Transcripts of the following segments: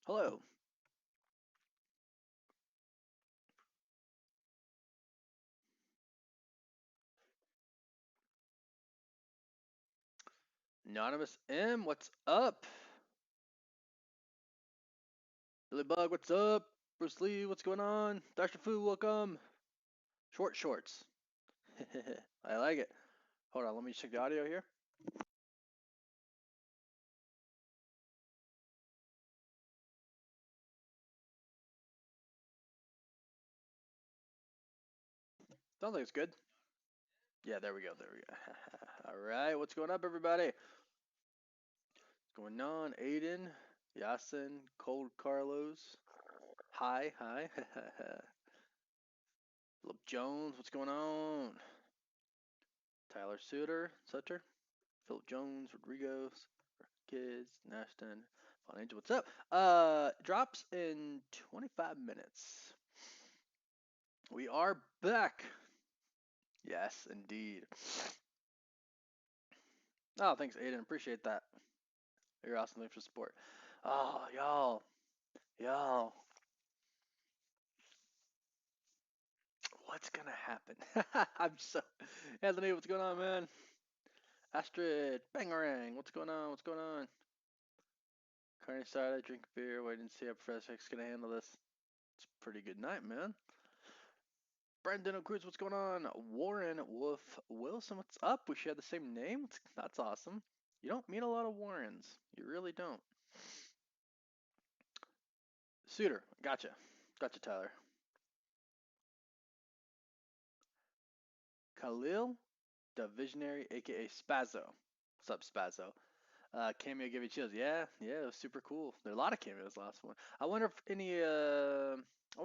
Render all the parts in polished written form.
Hello. Anonymous M, what's up? Billy Bug, what's up? Bruce Lee, what's going on? Dr. Fu, welcome. Short shorts. I like it. Hold on, let me check the audio here. Sounds like it's good. Yeah, there we go. There we go. All right, what's going up, everybody? What's going on? Aiden, Yasin, Cold Carlos. Hi, hi. Philip Jones, what's going on? Tyler Sutter. Philip Jones, Rodriguez, Kids, Nashton, Fun Angel, what's up? Drops in 25 minutes. We are back. Yes, indeed. Oh, thanks, Aiden. Appreciate that. You're awesome. Thanks for support. Oh, y'all. What's gonna happen? I'm so Anthony. What's going on, man? Astrid, Bangarang. What's going on? What's going on? Carney side. I drink beer. Wait and see how Professor X gonna handle this. It's a pretty good night, man. Brendan O'Cruz, what's going on? Warren Wolf Wilson, what's up? We share the same name? That's awesome. You don't meet a lot of Warrens. You really don't. Suitor, gotcha. Gotcha, Tyler. Khalil, the Visionary, aka Spazzo. What's up, Spazzo? Cameo gave you chills. Yeah, it was super cool. There are a lot of cameos last one. I wonder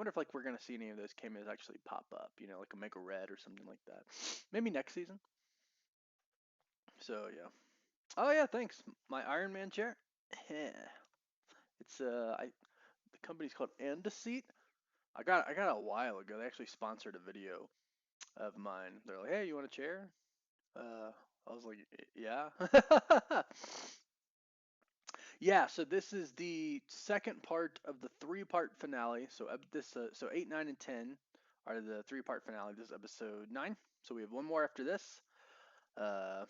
if like we're gonna see any of those cameos actually pop up. You know, like Omega Red or something like that. Maybe next season. So yeah. Oh yeah, thanks. My Iron Man chair. It's the company's called Andaseat. I got it a while ago. They actually sponsored a video of mine. They're like, "Hey, you want a chair?" I was like, "Yeah." Yeah, so this is the second part of the three-part finale. So so 8, 9, and 10 are the three-part finale. This is episode 9. So we have one more after this. Uh,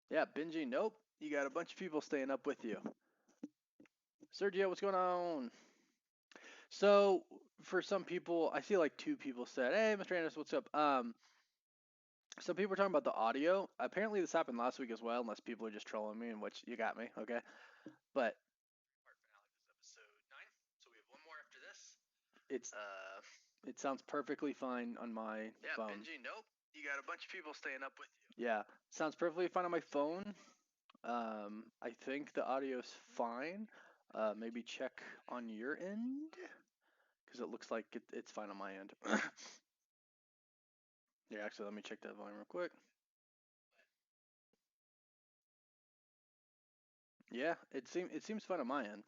yeah, binging. Nope. You got a bunch of people staying up with you. Sergio, what's going on? So for some people, I see like two people said, "Hey, Mr. Anderson, what's up?" Some people are talking about the audio. Apparently, this happened last week as well, unless people are just trolling me, in which you got me, okay? But part finale, this is episode 9, so we have one more after this. It sounds perfectly fine on my phone. Benji, nope. You got a bunch of people staying up with you. Yeah, sounds perfectly fine on my phone. I think the audio's fine. Maybe check on your end because it looks like it's fine on my end. Yeah, actually, let me check that volume real quick. Yeah, it seems fine on my end.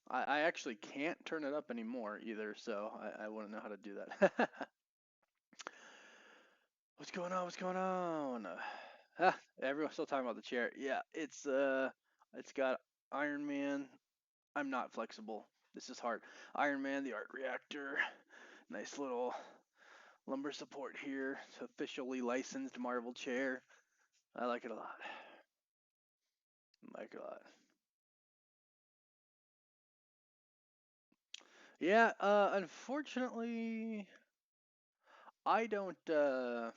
I actually can't turn it up anymore either, so I wouldn't know how to do that. What's going on? What's going on? Everyone's still talking about the chair. Yeah, it's got Iron Man. I'm not flexible. This is hard. Iron Man, the art reactor. Nice little lumbar support here. It's officially licensed Marvel chair. I like it a lot. I like it a lot. Yeah, unfortunately, I don't I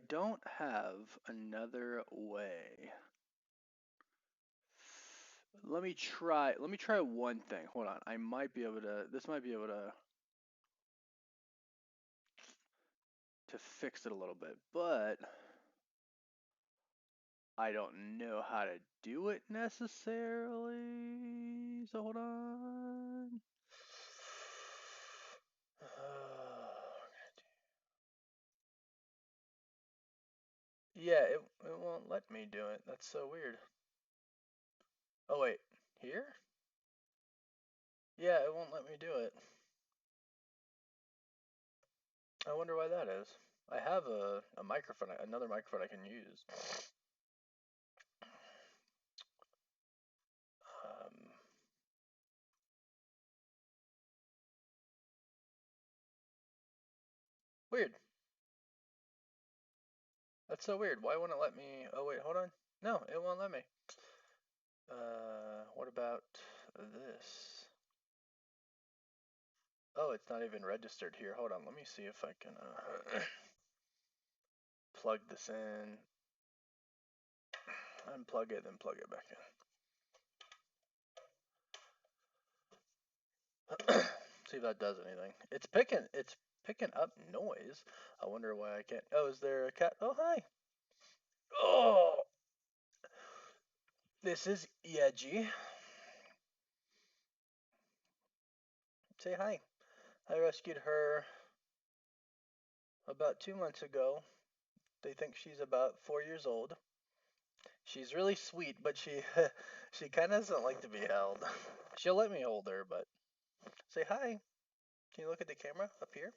don't have another way. Let me try one thing. Hold on. I might be able to this might be able to fix it a little bit, but I don't know how to do it necessarily. So hold on. Yeah, it won't let me do it. That's so weird. Oh wait, here? Yeah, it won't let me do it. I wonder why that is. I have a microphone, another microphone I can use. Weird. That's so weird. Why won't it let me? Oh wait, hold on. No, it won't let me. What about this? Oh, it's not even registered here. Hold on, let me see if I can plug this in. Unplug it, then plug it back in. See if that does anything. It's picking up noise. I wonder why I can't. Oh, is there a cat? Oh, hi. Oh, this is Yeji. Say hi. I rescued her about 2 months ago. They think she's about 4 years old. She's really sweet, but she she kind of doesn't like to be held. She'll let me hold her, but say hi. Can you look at the camera up here?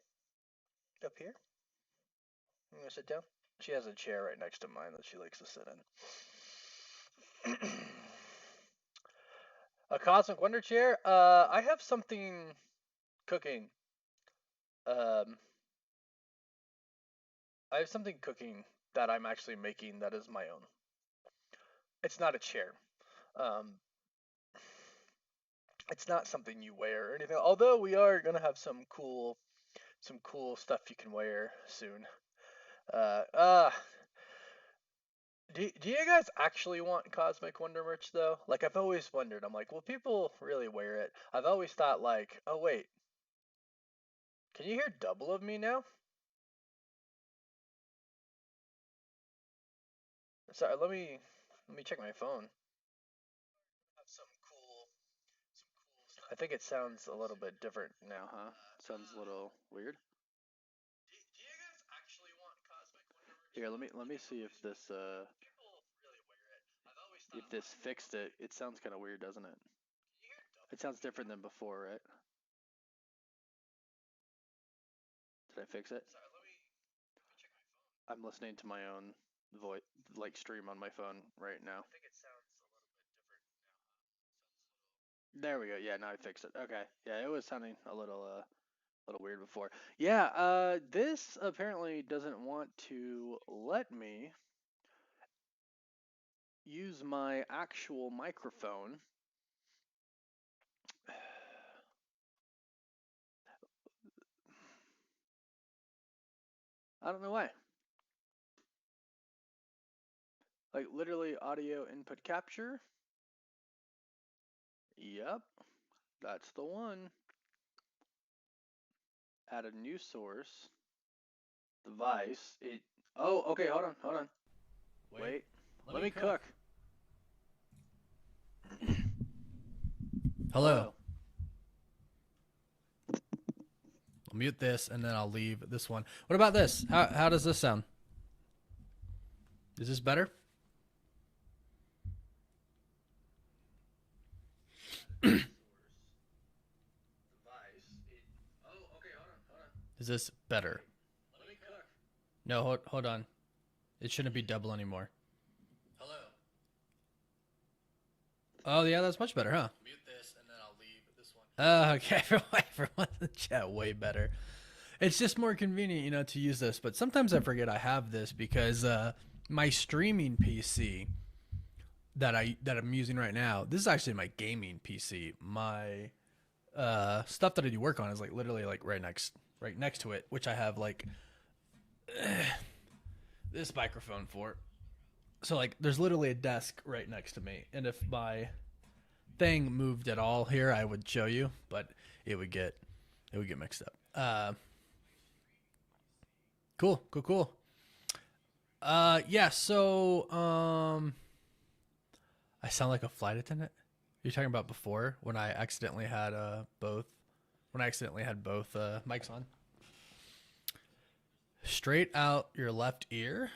Up here? You gonna sit down? She has a chair right next to mine that she likes to sit in. A cosmic wonder chair. I have something cooking. Um, I have something cooking that I'm actually making that is my own. It's not a chair. Um, it's not something you wear or anything. Although we are gonna have some cool stuff you can wear soon. Uh, uh, do you guys actually want Cosmic Wonder merch though? Like I've always wondered. I'm like, will people really wear it? I've always thought like, oh wait, can you hear double of me now? Sorry, let me check my phone. Have some cool stuff. I think it sounds a little bit different now, huh? Sounds a little weird. Do you guys actually want Cosmic Wonder merch? Here, let me see if this people really wear it. I've always thought if this fixed it. It sounds kind of weird, doesn't it? It sounds different than before, right? Did I fix it? Sorry, let me check my phone. I'm listening to my own voice, like stream on my phone right now. I think it sounds a little bit different now. There we go. Yeah, now I fixed it. Okay. Yeah, it was sounding a little weird before. Yeah, this apparently doesn't want to let me use my actual microphone. I don't know why. Like literally audio input capture. Yep, that's the one. Add a new source. Device. It. Oh, okay. Hold on. Hold on. Wait. Let me cook. Hello. I'll mute this and then I'll leave this one. What about this? How does this sound? Is this better? Is this better? No, hold on. It shouldn't be double anymore. Hello. Oh, yeah, that's much better, huh? Mute this and then I'll leave this one. Okay. Everyone in the chat, way better. It's just more convenient, to use this. But sometimes I forget I have this because my streaming PC that I'm using right now, this is actually my gaming PC. My stuff that I do work on is like literally like right next to it, which I have like this microphone for. So like there's literally a desk right next to me, and if my thing moved at all here, I would show you, but it would get mixed up. Cool. Yeah, so I sound like a flight attendant. You're talking about before when I accidentally had both mics on. Straight out your left ear.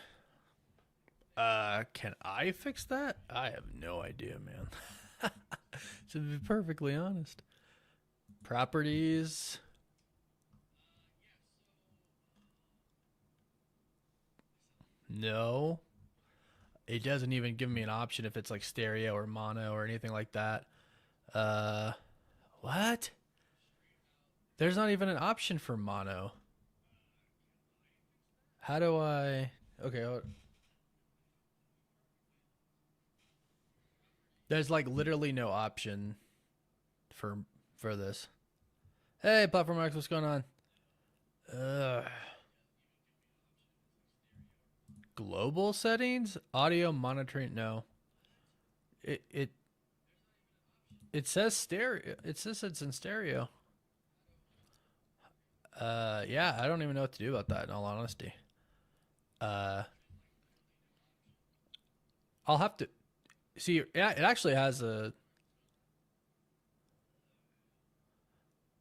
Can I fix that? I have no idea, man. To be perfectly honest. Properties. No. It doesn't even give me an option if it's like stereo or mono or anything like that. What? There's not even an option for mono. How do I? Okay, there's like literally no option for for this. Hey, Platform X, what's going on? Uh, global settings, audio monitoring. No, it it it says stereo. It says it's in stereo. Yeah, I don't even know what to do about that. In all honesty, uh, I'll have to see. Yeah, it actually has a.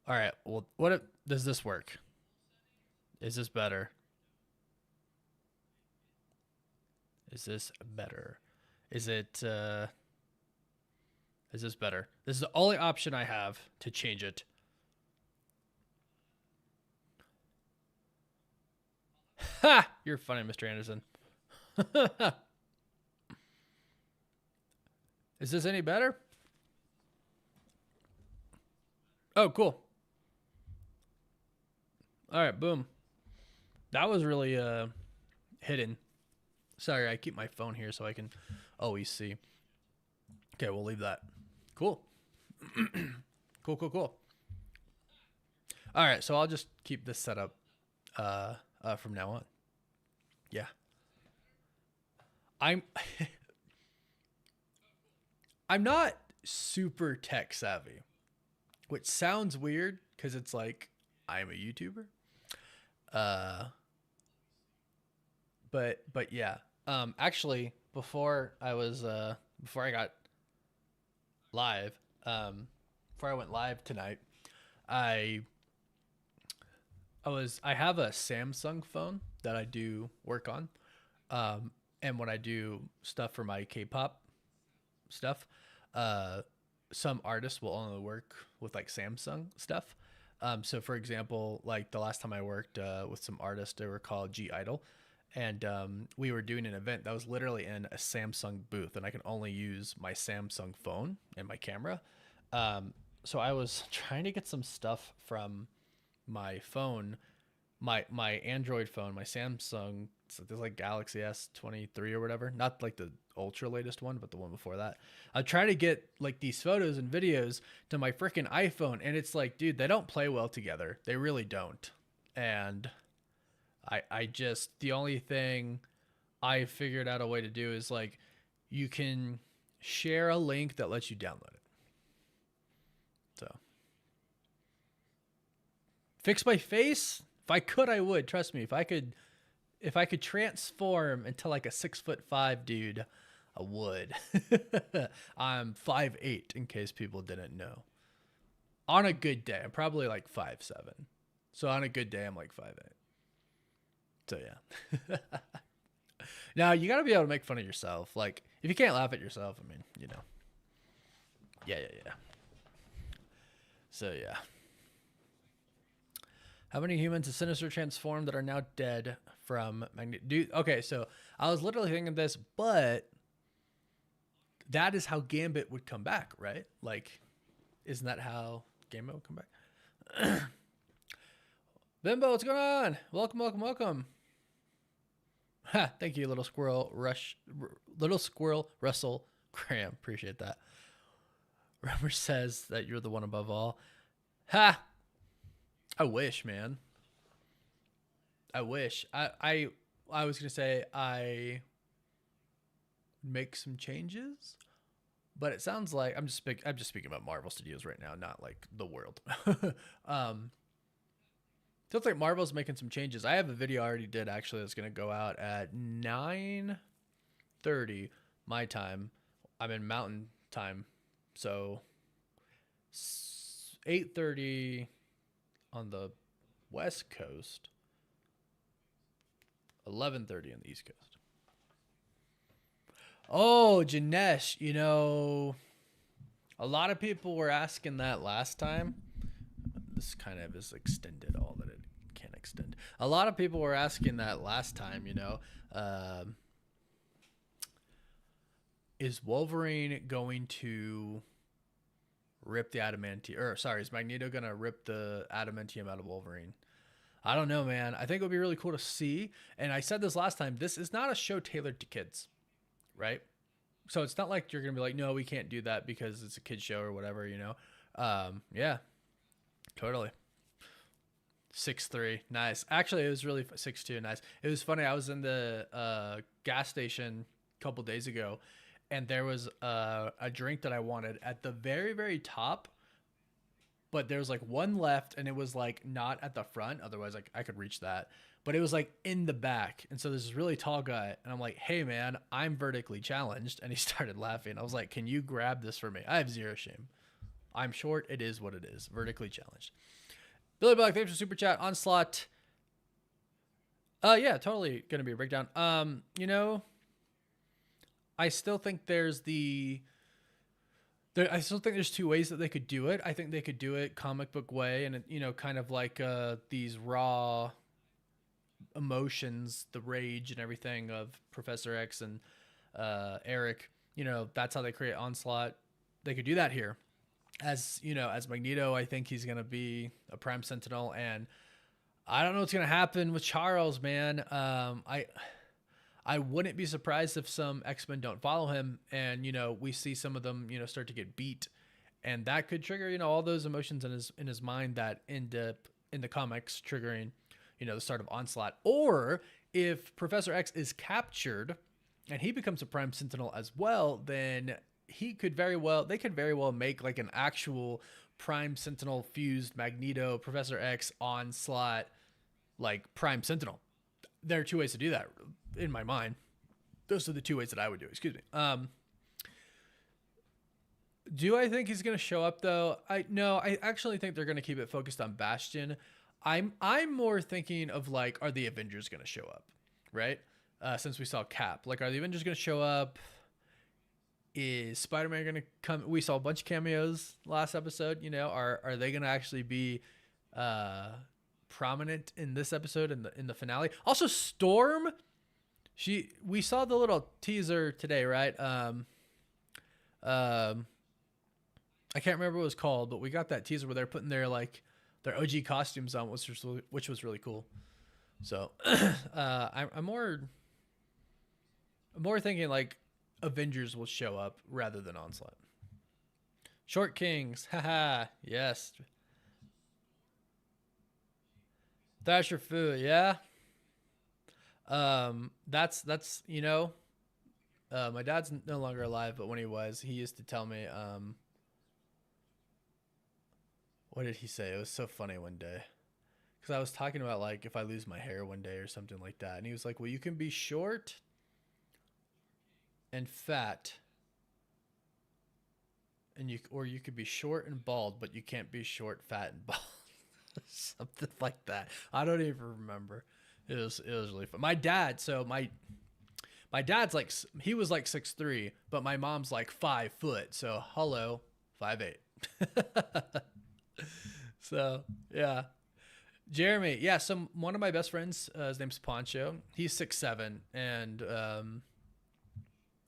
All right. Well, does this work? Is this better? Is this better? Is it? Is this better? This is the only option I have to change it. Ha! You're funny, Mr. Anderson. Is this any better? Oh, cool. All right, boom. That was really hidden. Sorry, I keep my phone here so I can always see. Okay, we'll leave that. Cool. Cool. All right, so I'll just keep this set up from now on. Yeah. I'm I'm not super tech savvy, which sounds weird because it's like I'm a YouTuber. Uh, but yeah. Actually, before I got live, before I went live tonight, I I have a Samsung phone that I do work on. And when I do stuff for my K-pop stuff, uh, some artists will only work with like Samsung stuff. So for example, like the last time I worked with some artists, they were called G Idol, and we were doing an event that was literally in a Samsung booth, and I can only use my Samsung phone and my camera. So I was trying to get some stuff from my phone, my Android phone, my Samsung. So there's like Galaxy S23 or whatever, not like the ultra latest one, but the one before that. I try to get like these photos and videos to my freaking iPhone, and it's like, dude, they don't play well together. They really don't. And I just the only thing I figured out a way to do is like you can share a link that lets you download it. So fix my face. If I could, I would. Trust me. If I could transform into like a 6'5" dude, I would. I'm 5'8", in case people didn't know. On a good day, I'm probably like 5'7". So on a good day, I'm like 5'8". So yeah. Now you got to be able to make fun of yourself. Like if you can't laugh at yourself, I mean, you know. Yeah. So yeah. How many humans is Sinister transformed that are now dead from Magneto? Okay, so I was literally thinking of this, but that is how Gambit would come back, right? Like, isn't that how Gambit would come back? Bimbo, what's going on? Welcome. Ha, thank you, little squirrel Russell Graham. Appreciate that. Rumor says that you're the one above all. Ha! I wish, man. I wish. I was gonna say I make some changes, but it sounds like I'm just speaking about Marvel Studios right now, not like the world. Sounds like Marvel's making some changes. I have a video I already did actually that's gonna go out at 9:30 my time. I'm in Mountain Time, so 8:30 on the West Coast, 11:30 on the East Coast. Oh, Janesh, you know, a lot of people were asking that last time. This kind of is extended all that it can extend. A lot of people were asking that last time, you know. Is Wolverine going to rip the adamantium? Or sorry, is Magneto gonna rip the adamantium out of Wolverine? I don't know, man. I think it would be really cool to see. And I said this last time. This is not a show tailored to kids, right? So it's not like you're gonna be like, no, we can't do that because it's a kid show or whatever, you know. Yeah, totally. 6'3", nice. Actually, it was really 6'2", nice. It was funny. I was in the gas station a couple days ago, and there was a drink that I wanted at the very, very top, but there was like one left, and it was like not at the front. Otherwise, like I could reach that, but it was like in the back. And so this really tall guy, and I'm like, "Hey, man, I'm vertically challenged," and he started laughing. I was like, "Can you grab this for me? I have zero shame. I'm short. It is what it is. Vertically challenged." Billy Black, thanks for super chat. Onslaught. Yeah, totally gonna be a breakdown. You know, I still think I still think there's two ways that they could do it. I think they could do it comic book way, and you know, kind of like these raw emotions, the rage and everything of Professor X and Eric. You know, that's how they create Onslaught. They could do that here. As you know, as Magneto, I think he's gonna be a Prime Sentinel, and I don't know what's gonna happen with Charles, man. I wouldn't be surprised if some X-Men don't follow him, and you know, we see some of them, you know, start to get beat, and that could trigger, you know, all those emotions in his mind that end up in the comics triggering, you know, the start of Onslaught. Or if Professor X is captured and he becomes a Prime Sentinel as well, then they could very well make like an actual Prime Sentinel fused Magneto, Professor X, Onslaught, like Prime Sentinel. There are two ways to do that in my mind. Those are the two ways that I would do it. Excuse me. Do I think he's going to show up though? I actually think they're going to keep it focused on Bastion. I'm more thinking of like, are the Avengers going to show up? Right? Since we saw Cap, like, are the Avengers going to show up? Is Spider-Man going to come? We saw a bunch of cameos last episode. You know, are they going to actually be prominent in this episode in the finale? Also, Storm. We saw the little teaser today, right? I can't remember what it was called, but we got that teaser where they're putting their OG costumes on, which was really cool. So I'm more thinking like Avengers will show up rather than Onslaught. Short Kings, haha, yes. Thrasher Fu, yeah. That's you know, my dad's no longer alive, but when he was, he used to tell me, what did he say? It was so funny one day, because I was talking about like if I lose my hair one day or something like that, and he was like, well, you can be short and fat, and you could be short and bald, but you can't be short, fat, and bald. Something like that. I don't even remember. It was really fun. My dad's like, he was like 6'3", but my mom's like 5 foot. So hello, 5'8". So yeah, Jeremy. Yeah, one of my best friends, his name's Poncho. He's 6'7", and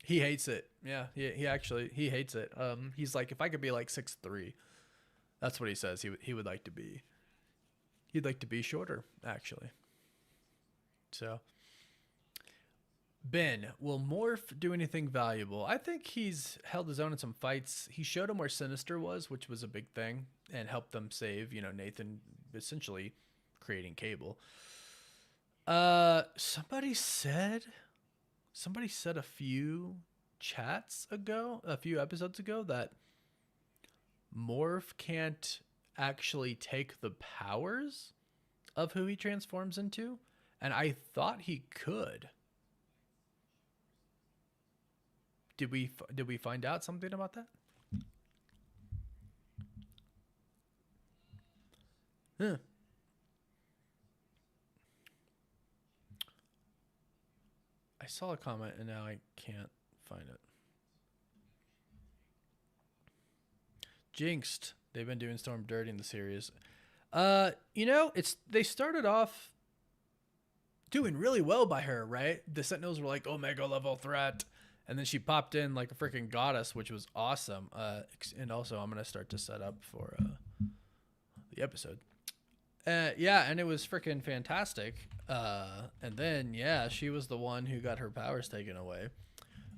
he hates it. Yeah, he actually hates it. He's like, if I could be like 6'3", that's what he says. He would like to be. He'd like to be shorter, actually. So, Ben, will Morph do anything valuable? I think he's held his own in some fights. He showed him where Sinister was, which was a big thing, and helped them save, you know, Nathan, essentially creating Cable. Somebody said a few episodes ago, that Morph can't actually take the powers of who he transforms into, and I thought he could. Did we find out something about that? Huh. I saw a comment and now I can't find it. Jinxed. They've been doing Storm dirty in the series. You know, they started off doing really well by her, right? The Sentinels were like Omega level threat, and then she popped in like a freaking goddess, which was awesome. And also, I'm gonna start to set up for the episode. Yeah, and it was freaking fantastic. And then yeah, she was the one who got her powers taken away,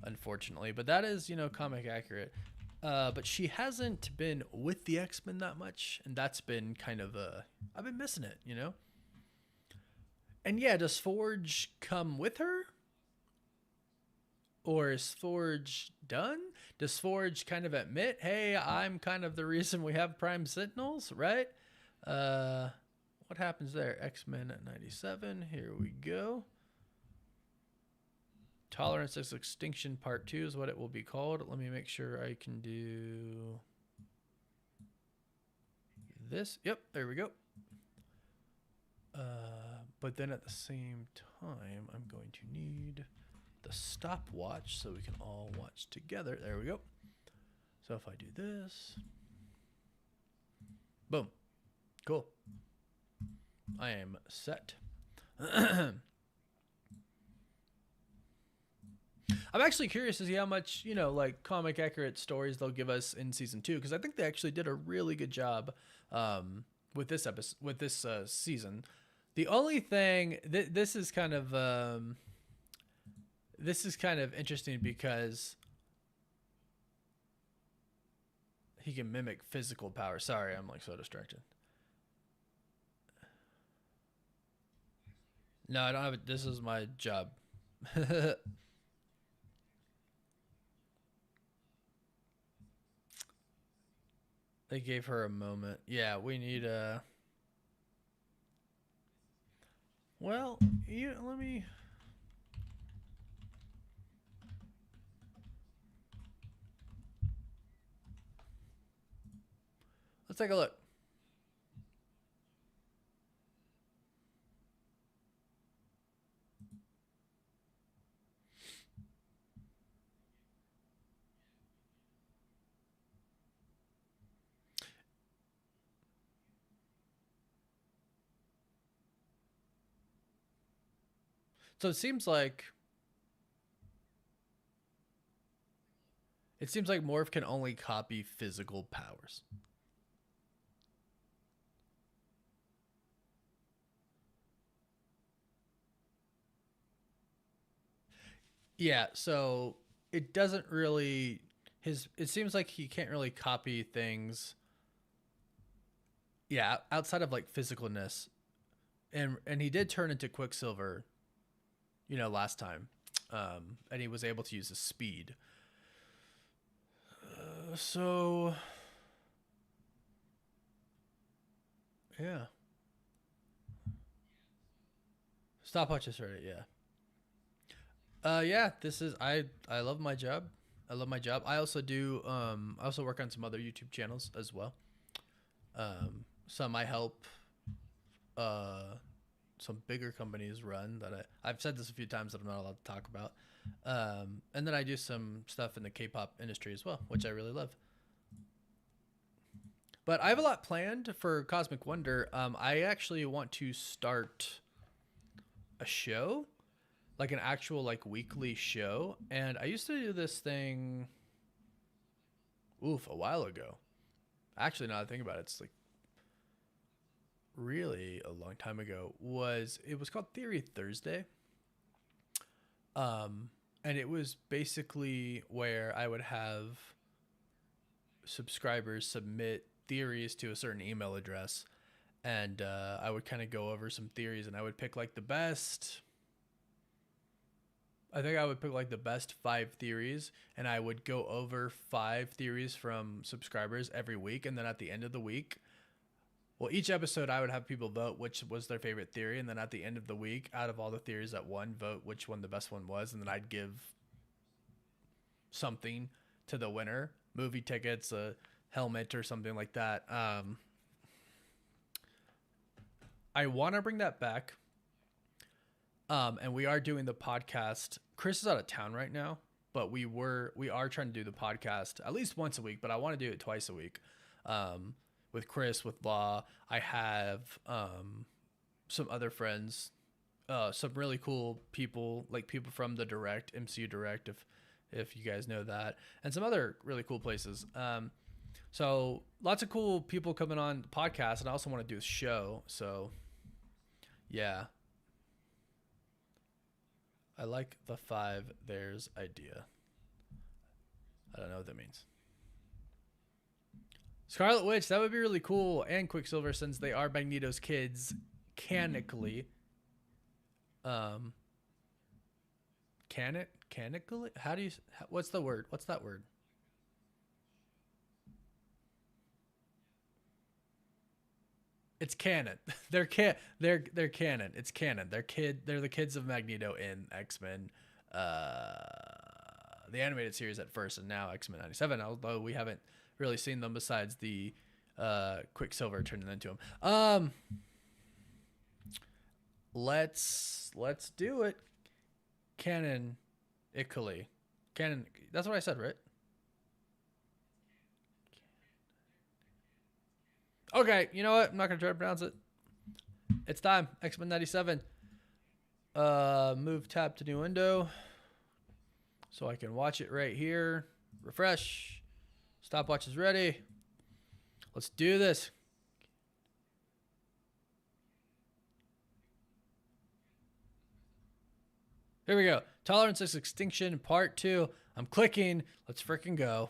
unfortunately. But that is, comic accurate. But she hasn't been with the X-Men that much, and that's been kind of I've been missing it. And yeah, does Forge come with her? Or is Forge done? Does Forge kind of admit, hey, I'm kind of the reason we have Prime Sentinels, right? What happens there? X-Men at 97. Here we go. Tolerance is Extinction Part 2 is what it will be called. Let me make sure I can do this. Yep, there we go. But then at the same time, I'm going to need the stopwatch so we can all watch together. There we go. So if I do this, boom, cool. I am set. I'm actually curious to see how much, like comic accurate stories they'll give us in season 2, because I think they actually did a really good job with this episode, with this season. The only thing this is kind of interesting because he can mimic physical power. Sorry, I'm like so distracted. No, I don't have it. This is my job. They gave her a moment. Yeah, we need a. Well, let me. Let's take a look. So it seems like Morph can only copy physical powers. Yeah, so it doesn't really it seems like he can't really copy things, yeah, outside of like physicalness. And he did turn into Quicksilver, last time. And he was able to use his speed. So yeah. Stopwatch is ready, yeah. Yeah, this is I love my job. I love my job. I also do I also work on some other YouTube channels as well. Some I help some bigger companies run that I've said this a few times that I'm not allowed to talk about. And then I do some stuff in the K-pop industry as well, which I really love. But I have a lot planned for Cosmic Wonder. I actually want to start a show, like an actual like weekly show. And I used to do this thing, a while ago. Actually, now that I think about it, it's like really a long time ago. It was called Theory Thursday. And it was basically where I would have subscribers submit theories to a certain email address, and I would kind of go over some theories, and I would pick like the best. I think I would pick like the best 5 theories, and I would go over 5 theories from subscribers every week, and then at the end of the week, each episode I would have people vote which was their favorite theory, and then at the end of the week, out of all the theories that won, vote which one the best one was, and then I'd give something to the winner, movie tickets, a helmet, or something like that. I want to bring that back. And we are doing the podcast. Chris is out of town right now, but we are trying to do the podcast at least once a week, but I want to do it twice a week. With Chris, with Law, I have some other friends, some really cool people, like people from the Direct, MCU Direct, if you guys know that, and some other really cool places. So lots of cool people coming on the podcast, and I also want to do a show. So yeah, I like the five there's idea. I don't know what that means. Scarlet Witch, that would be really cool, and Quicksilver, since they are Magneto's kids canonically. Um, canonically? How do you? What's the word? What's that word? It's canon. They're canon. It's canon. They're the kids of Magneto in X-Men, the animated series at first, and now X-Men '97. Although we haven't really seen them besides the Quicksilver turning into him. Let's do it. Canonically, canon. That's what I said, right? Okay, you know what? I'm not gonna try to pronounce it. It's time. X-Men '97. Move tab to new window so I can watch it right here. Refresh. Stopwatch is ready. Let's do this. Here we go. Tolerance is Extinction Part 2. I'm clicking. Let's freaking go.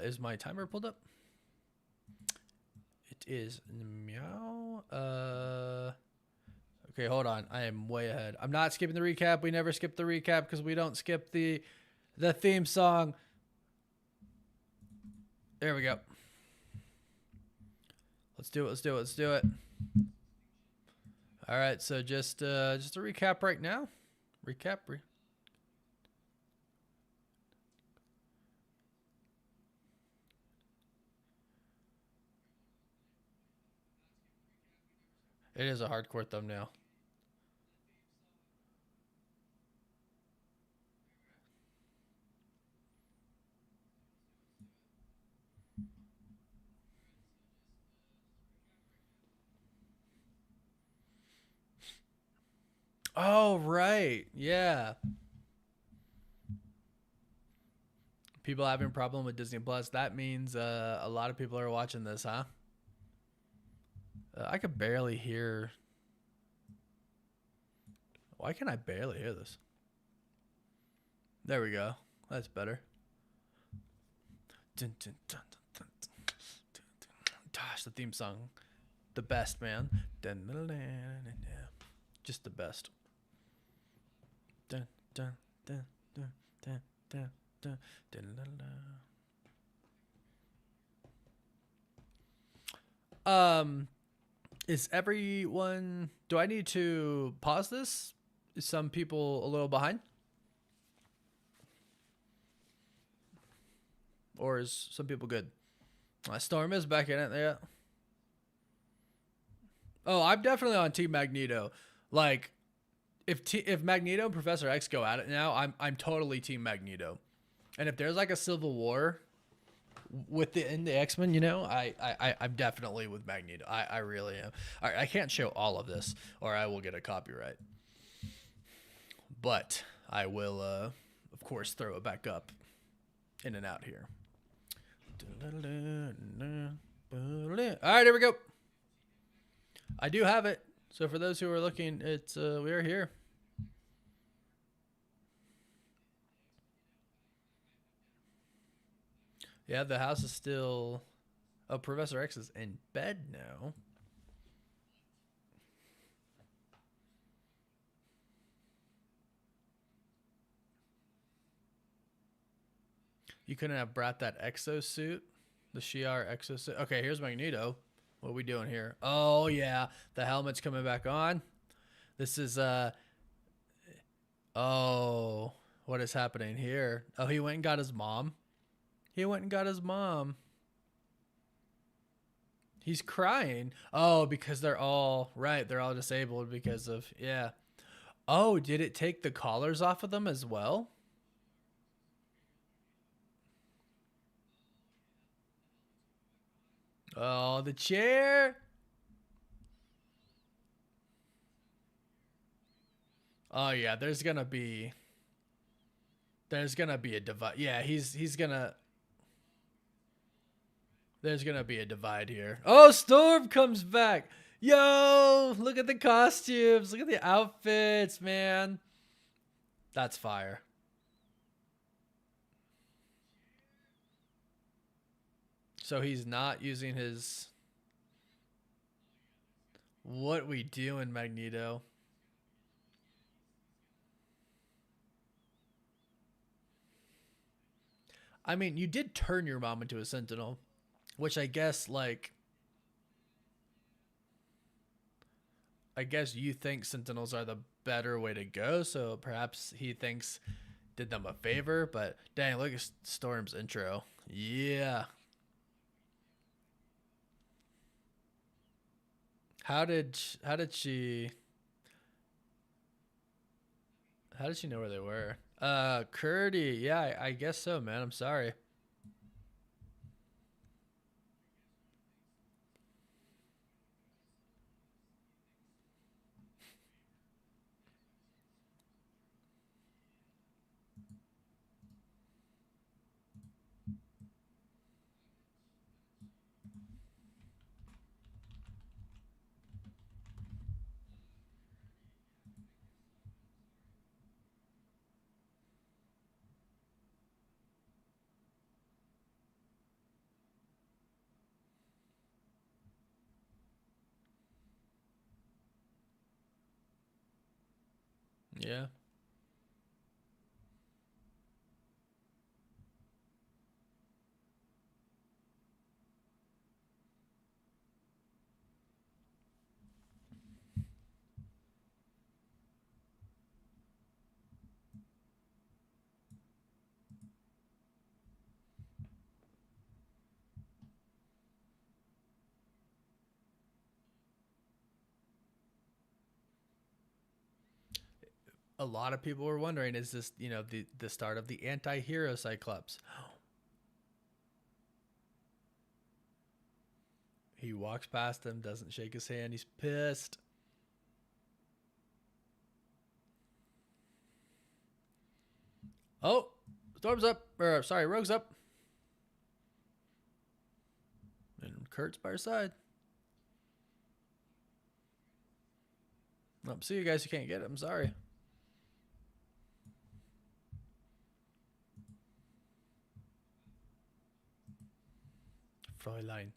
Is my timer pulled up? It is meow. Okay, hold on. I am way ahead. I'm not skipping the recap. We never skip the recap because we don't skip the theme song. There we go. Let's do it. Let's do it. Let's do it. All right. So just a recap right now. Recap. It is a hardcore thumbnail. Oh, right. Yeah. People having a problem with Disney Plus. That means a lot of people are watching this, huh? I could barely hear. Why can I barely hear this? There we go. That's better. Gosh, the theme song. The best, man. Just the best. Is everyone... Do I need to pause this? Is some people a little behind? Or is some people good? Storm is back in it, yeah. Oh, I'm definitely on Team Magneto. Like, if Magneto and Professor X go at it now, I'm totally Team Magneto. And if there's like a civil war within the X-Men, you know, I'm definitely with Magneto. I really am. All right, I can't show all of this or I will get a copyright. But I will, of course, throw it back up in and out here. All right, here we go. I do have it. So for those who are looking, it's we are here. Yeah, the house is still... Oh, Professor X is in bed now. You couldn't have brought that exosuit? The Shi'ar exosuit? Okay, here's Magneto. What are we doing here? Oh, yeah. The helmet's coming back on. This is, Oh, what is happening here? Oh, he went and got his mom. He went and got his mom. He's crying. Oh, because they're all... Right, they're all disabled because of... Yeah. Oh, did it take the collars off of them as well? Oh, the chair. Oh yeah, there's gonna be a device. Yeah, he's gonna... There's gonna be a divide here. Oh, Storm comes back. Yo, look at the costumes. Look at the outfits, man. That's fire. So he's not using his... What we doing, Magneto? I mean, you did turn your mom into a sentinel, which I guess, like... I guess you think sentinels are the better way to go, so perhaps he thinks did them a favor, but dang, look at Storm's intro. Yeah. How did she know where they were? Curdy. Yeah, I guess so, man. I'm sorry. Yeah. A lot of people were wondering, is this, the start of the anti-hero Cyclops? He walks past him, doesn't shake his hand. He's pissed. Oh, Storm's up. Or sorry, Rogue's up. And Kurt's by her side. See you guys. You can't get it. I'm sorry. Fräulein.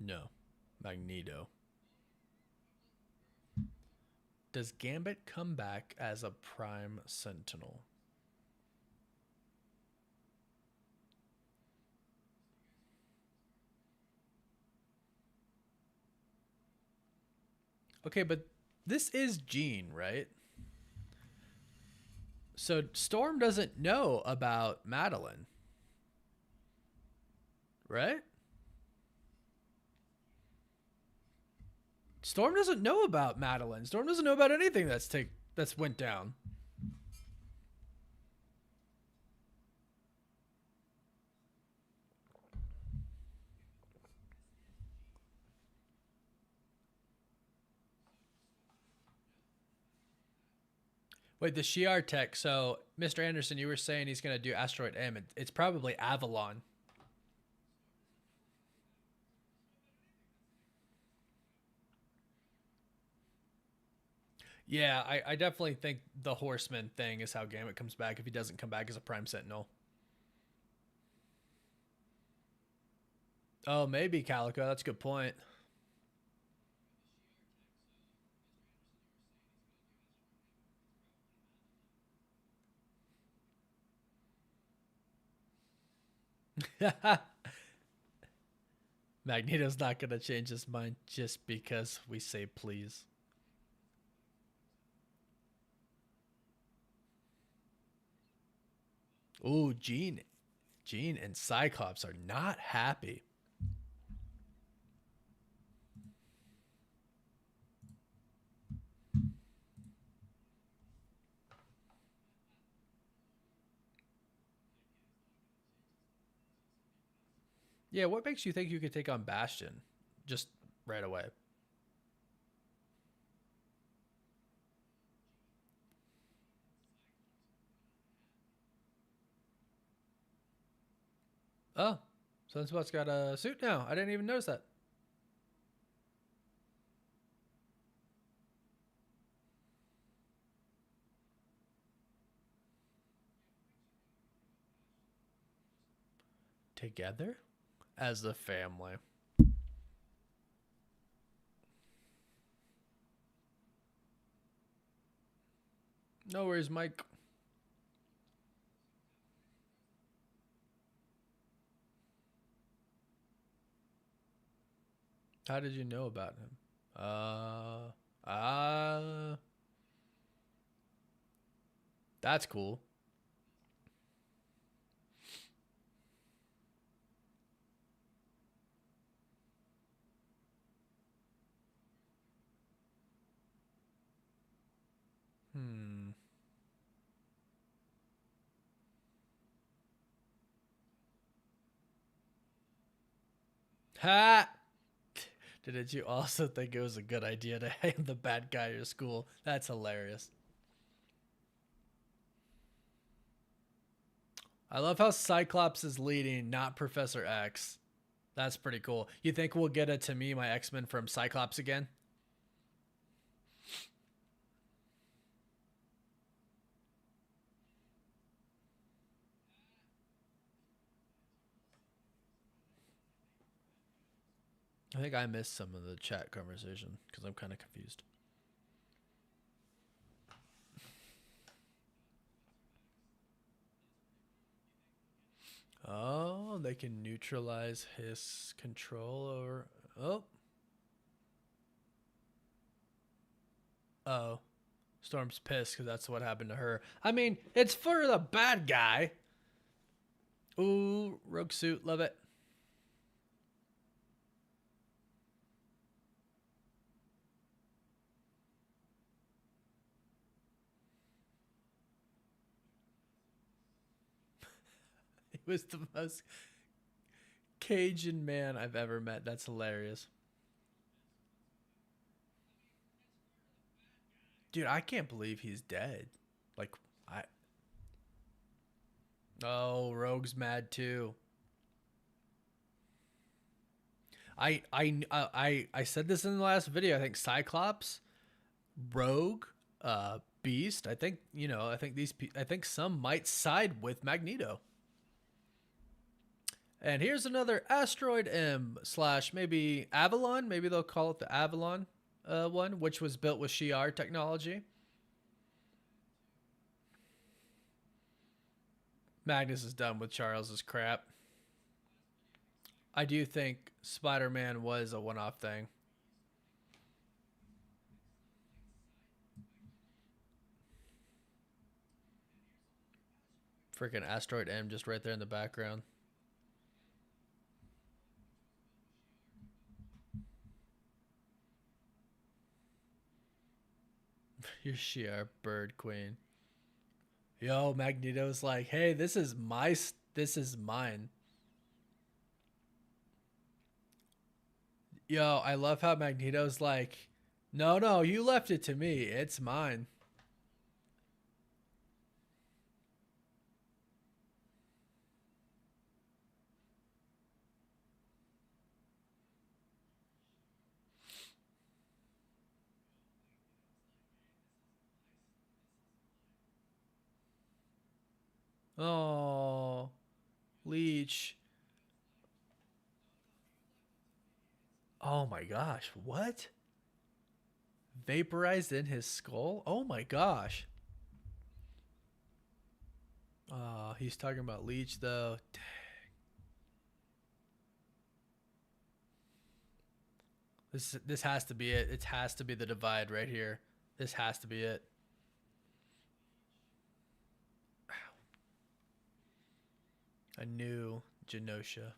No. Magneto. Does Gambit come back as a Prime Sentinel? Okay, but this is Jean, right? So Storm doesn't know about Madeline, right? Storm doesn't know about Madeline. Storm doesn't know about anything that's went down. Wait, the Shi'ar tech. So, Mr. Anderson, you were saying he's going to do Asteroid M. It's probably Avalon. Yeah, I definitely think the Horseman thing is how Gambit comes back if he doesn't come back as a Prime Sentinel. Oh, maybe Calico. That's a good point. Magneto's not going to change his mind just because we say please. Ooh, Jean and Cyclops are not happy. Yeah, what makes you think you could take on Bastion just right away? Oh, Sunspot's got a suit now. I didn't even notice that. Together as the family. No worries, Mike. How did you know about him? Uh, that's cool. Hmm. Ha! Did you also think it was a good idea to hang the bad guy at your school? That's hilarious. I love how Cyclops is leading, not Professor X. That's pretty cool. You think we'll get a To Me, My X-Men from Cyclops again? I think I missed some of the chat conversation because I'm kind of confused. Oh, they can neutralize his control over. Oh. Oh. Storm's pissed because that's what happened to her. I mean, it's for the bad guy. Ooh, rogue suit. Love it. He was the most Cajun man I've ever met. That's hilarious. Dude, I can't believe he's dead. Like, I. Oh, Rogue's mad too. I said this in the last video. I think Cyclops, Rogue, Beast. I think I think I think some might side with Magneto. And here's another Asteroid M slash maybe Avalon. Maybe they'll call it the Avalon one, which was built with Shi'ar technology. Magnus is done with Charles's crap. I do think Spider-Man was a one-off thing. Freaking Asteroid M just right there in the background. Your Shi'ar bird queen. Yo, Magneto's like, hey, this is mine. Yo, I love how Magneto's like, no, no, you left it to me. It's mine. Oh, Leech. Oh my gosh, what? Vaporized in his skull? Oh my gosh. Oh, he's talking about Leech though. This has to be it. It has to be the divide right here. This has to be it. A new Genosha.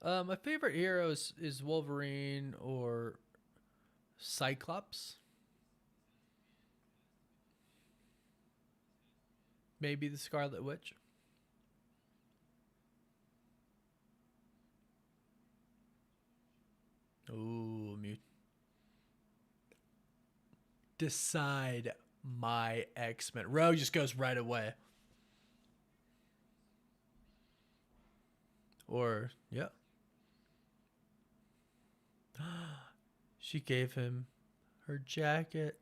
My favorite heroes is Wolverine or Cyclops. Maybe the Scarlet Witch. Ooh, mute. decide my X-Men. Rogue just goes right away. Or, yeah. She gave him her jacket.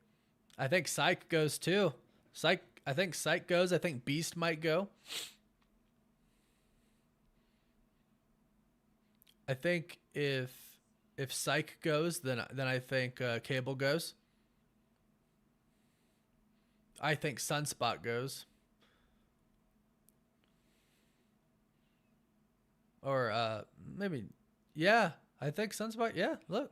I think Psych goes too. I think Psych goes. I think Beast might go. I think if Psych goes, then I think Cable goes. I think Sunspot goes. Or maybe, yeah, I think Sunspot. Yeah, look.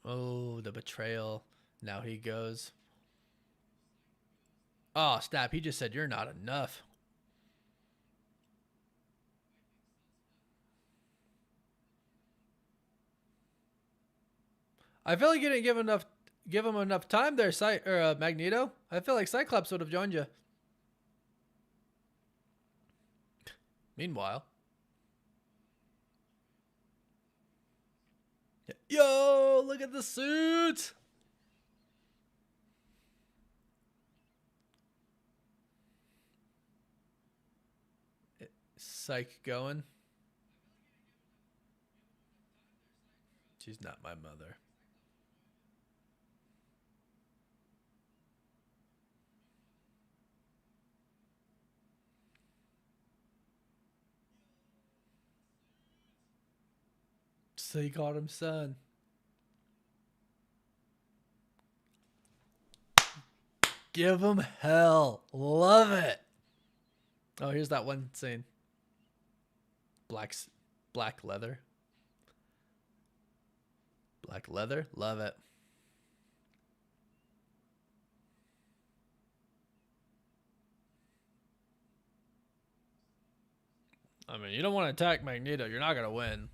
Oh, the betrayal. Now he goes. Oh, snap. He just said, you're not enough. I feel like you didn't give him enough time there, Magneto. I feel like Cyclops would have joined you. Meanwhile, yo, look at the suit. Psych going. She's not my mother. So he called him son. Give him hell. Love it. Oh, here's that one scene. Black leather. Black leather. Love it. I mean, you don't want to attack Magneto. You're not going to win.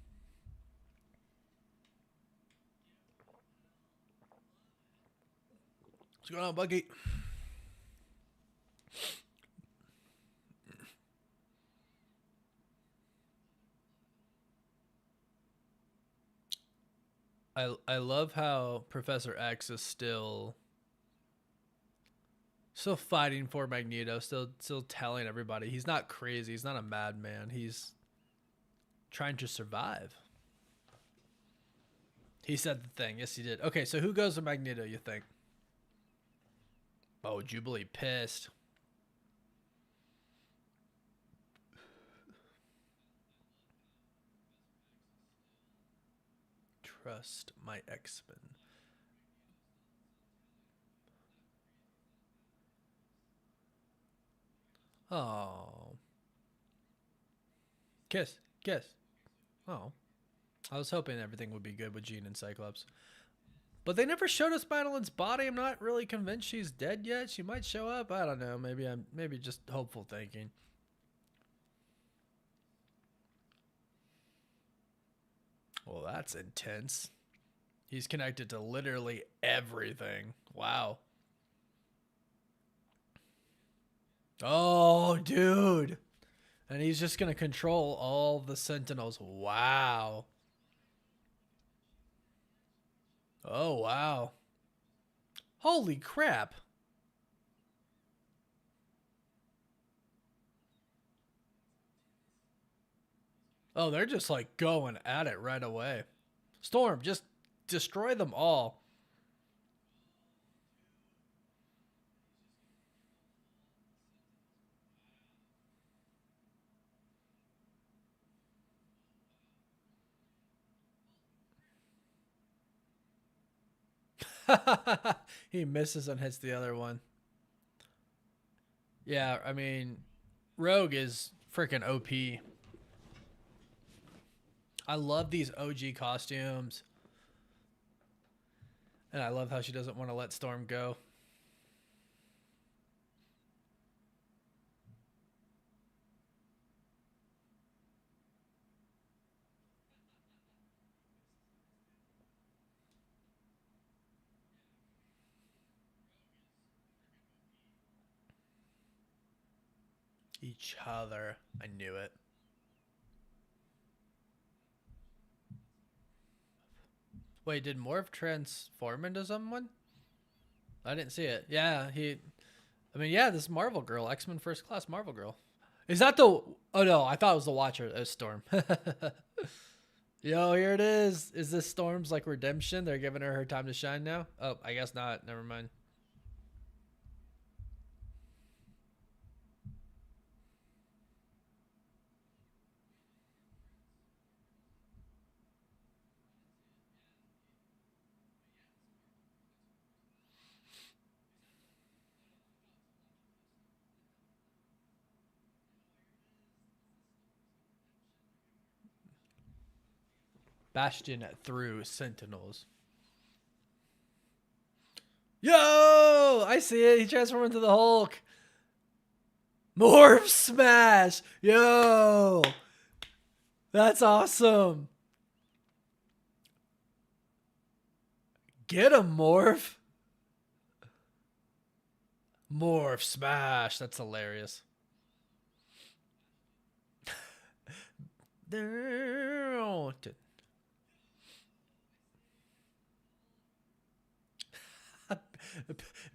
What's going on, Bucky? I love how Professor X is still fighting for Magneto, still telling everybody he's not crazy, he's not a madman, he's trying to survive. He said the thing. Yes, he did. Okay, so who goes to Magneto, you think? Oh, Jubilee pissed. Trust my X-Men. Oh. Kiss. Oh. I was hoping everything would be good with Jean and Cyclops. But they never showed us Madeline's body. I'm not really convinced she's dead yet. She might show up. I don't know. Maybe just hopeful thinking. Well, that's intense. He's connected to literally everything. Wow. Oh, dude. And he's just going to control all the Sentinels. Wow. Oh, wow. Holy crap. Oh, they're just like going at it right away. Storm, just destroy them all. He misses and hits the other one. Yeah, I mean, Rogue is freaking OP. I love these OG costumes. And I love how she doesn't want to let Storm go. Each other. I knew it. Wait, did Morph transform into someone? I didn't see it. Yeah, he. I mean, yeah, this Marvel girl, X-Men First Class Marvel girl. Is that the? Oh no, I thought it was the Watcher. It was Storm. Yo, here it is. Is this Storm's like redemption? They're giving her time to shine now. Oh, I guess not. Never mind. Bastion through Sentinels. Yo, I see it. He transformed into the Hulk. Morph smash. Yo, that's awesome. Get him, Morph. Morph smash. That's hilarious.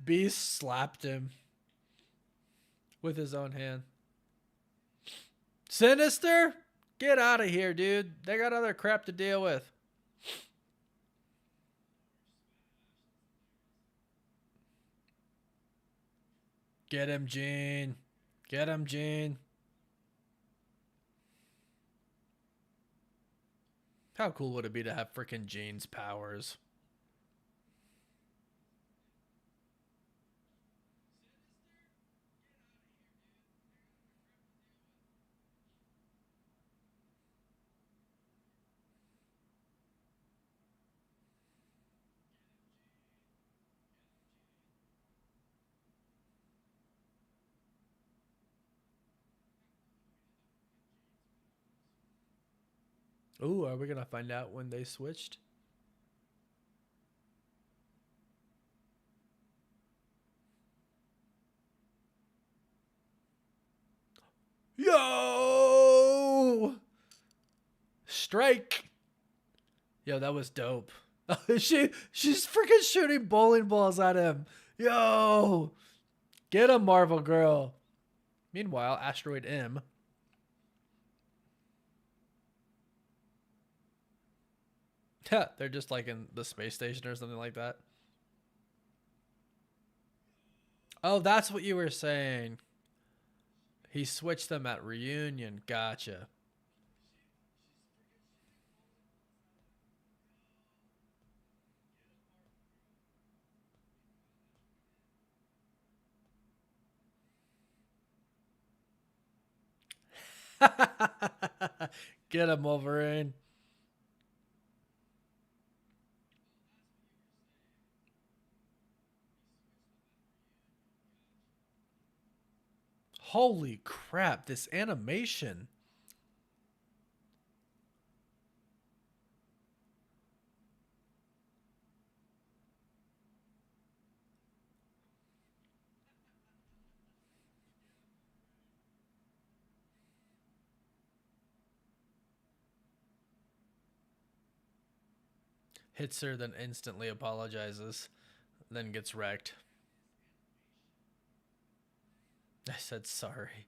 Beast slapped him with his own hand. Sinister? Get out of here, dude. They got other crap to deal with. Get him, Gene. Get him, Gene. How cool would it be to have freaking Gene's powers? Ooh, are we going to find out when they switched? Yo! Strike! Yo, that was dope. She's freaking shooting bowling balls at him. Yo! Get a Marvel girl. Meanwhile, Asteroid M. They're just like in the space station or something like that. Oh, that's what you were saying. He switched them at reunion. Gotcha. Get him, Wolverine. Holy crap, this animation. Hits her, then instantly apologizes, then gets wrecked. I said sorry.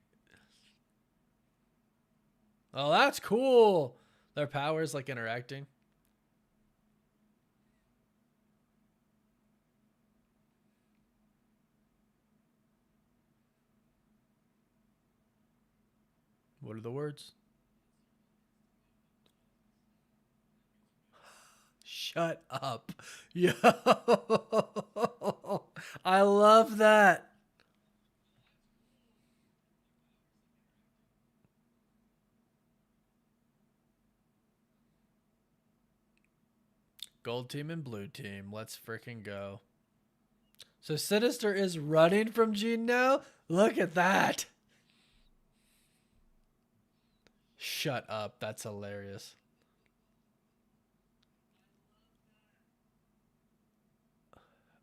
Oh, that's cool. Their powers like interacting. What are the words? Shut up. Yo. I love that. Gold team and blue team. Let's freaking go. So Sinister is running from Jean now? Look at that. Shut up. That's hilarious.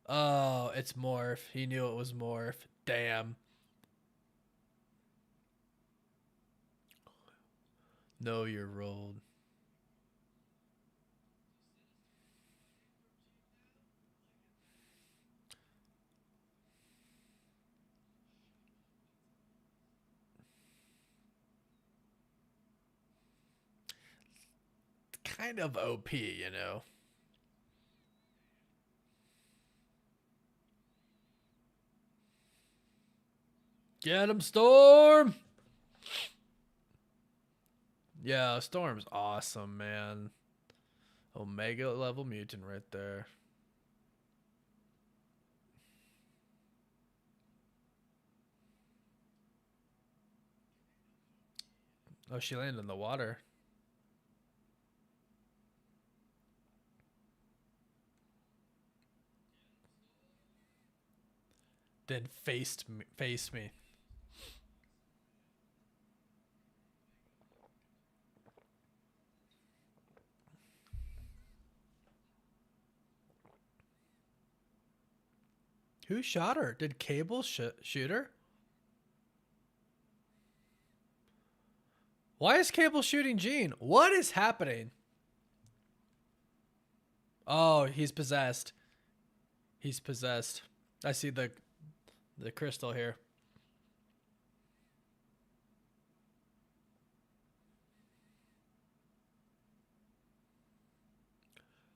Oh, it's Morph. He knew it was Morph. Damn. No, you're rolled. kind of OP, you know. Get him, Storm! Yeah, Storm's awesome, man. Omega level mutant right there. Oh, she landed in the water. Then face me. Who shot her? Did Cable shoot her? Why is Cable shooting Jean? What is happening? Oh, he's possessed. He's possessed. I see the crystal here.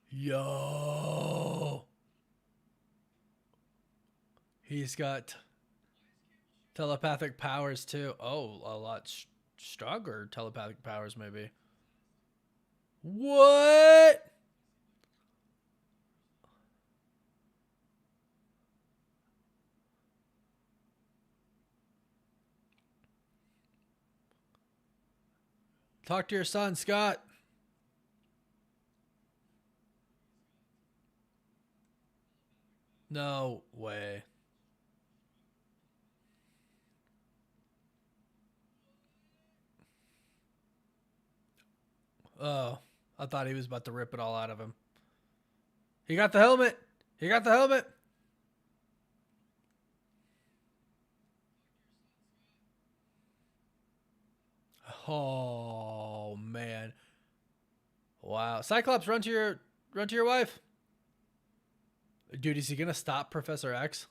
Yo. He's got telepathic powers too. Oh, a lot stronger telepathic powers maybe. What? Talk to your son, Scott. No way. Oh, I thought he was about to rip it all out of him. He got the helmet. He got the helmet. Oh man. Wow. Cyclops, run to your wife. Dude, is he gonna stop Professor X?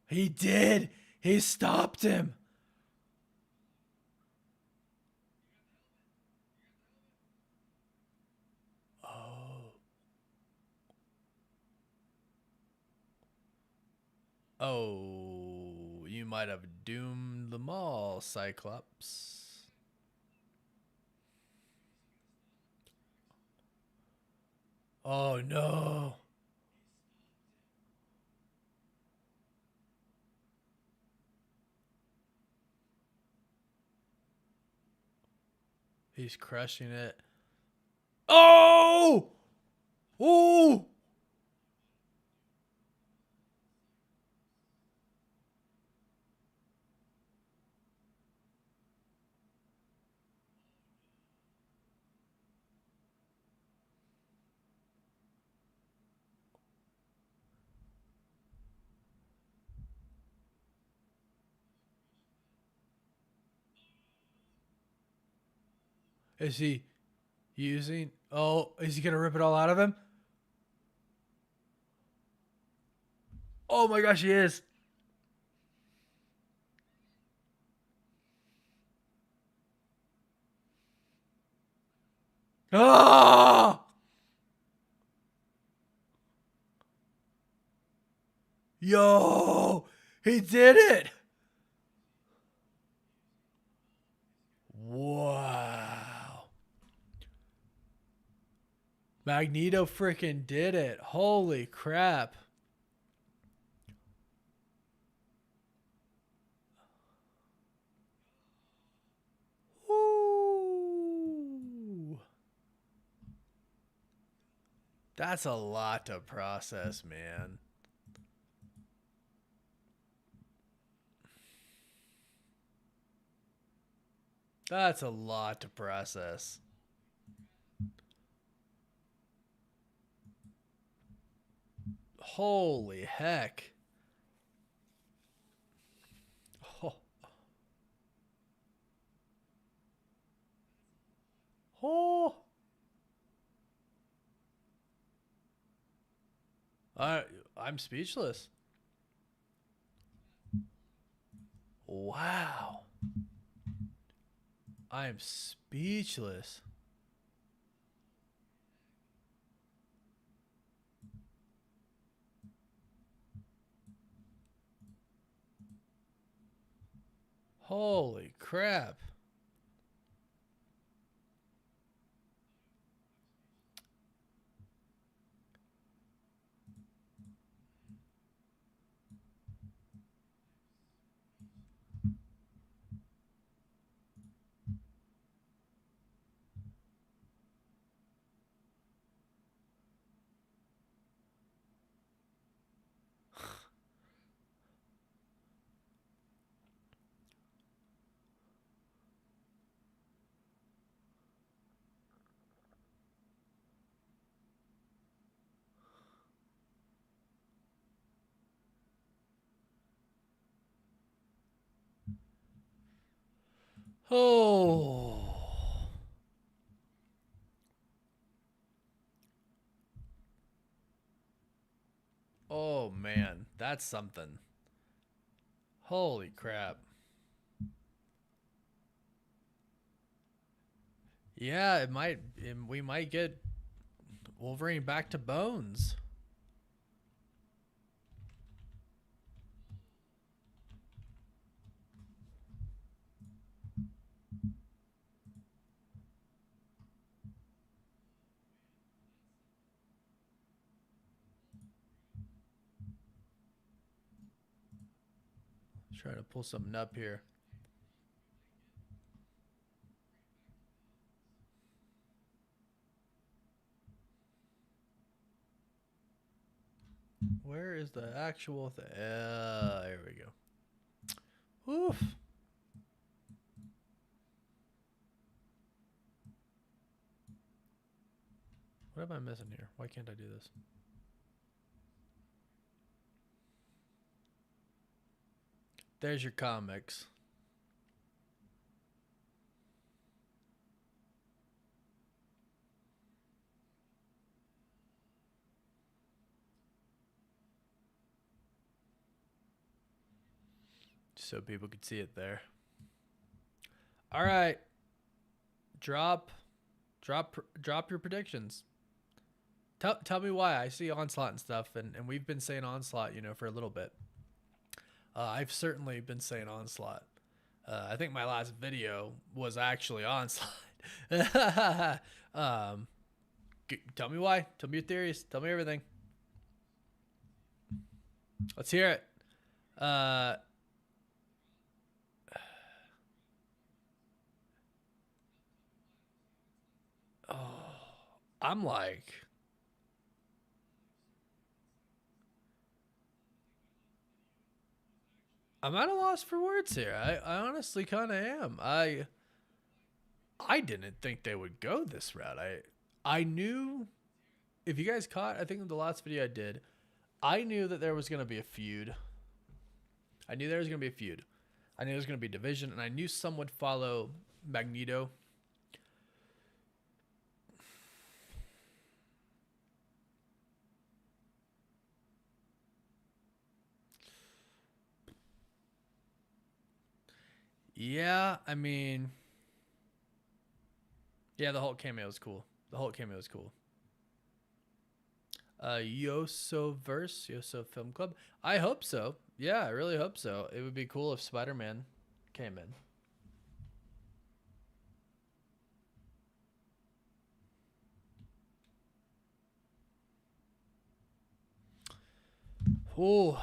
He did. He stopped him. Oh. Oh, you might have doomed them all, Cyclops. Oh no. He's crushing it. Oh! Oh! Is he using? Oh, is he gonna rip it all out of him? Oh my gosh, he is. Ah! Yo! He did it! Wow. Magneto freaking did it. Holy crap. Ooh. That's a lot to process, man. That's a lot to process. Holy heck. Oh. Oh. I'm speechless. Wow. I am speechless. Holy crap. Oh. Oh man, that's something. Holy crap. Yeah, we might get Wolverine back to bones. Trying to pull something up here. Where is the actual thing? There we go. Oof. What am I missing here? Why can't I do this? There's your comics. So people could see it there. All right. Drop your predictions. Tell me why. I see Onslaught and stuff, and we've been saying Onslaught, for a little bit. I've certainly been saying Onslaught. I think my last video was actually Onslaught. Tell me why. Tell me your theories. Tell me everything. Let's hear it. I'm like, I'm at a loss for words here. I honestly kind of am. I didn't think they would go this route. I knew, if you guys caught, I think in the last video I did, I knew that there was going to be a feud. I knew there was going to be a feud. I knew there was going to be a division, and I knew some would follow Magneto. Yeah, I mean, yeah, the Hulk cameo was cool. The Hulk cameo was cool. Yoso Film Club. I hope so. Yeah, I really hope so. It would be cool if Spider-Man came in. Oh,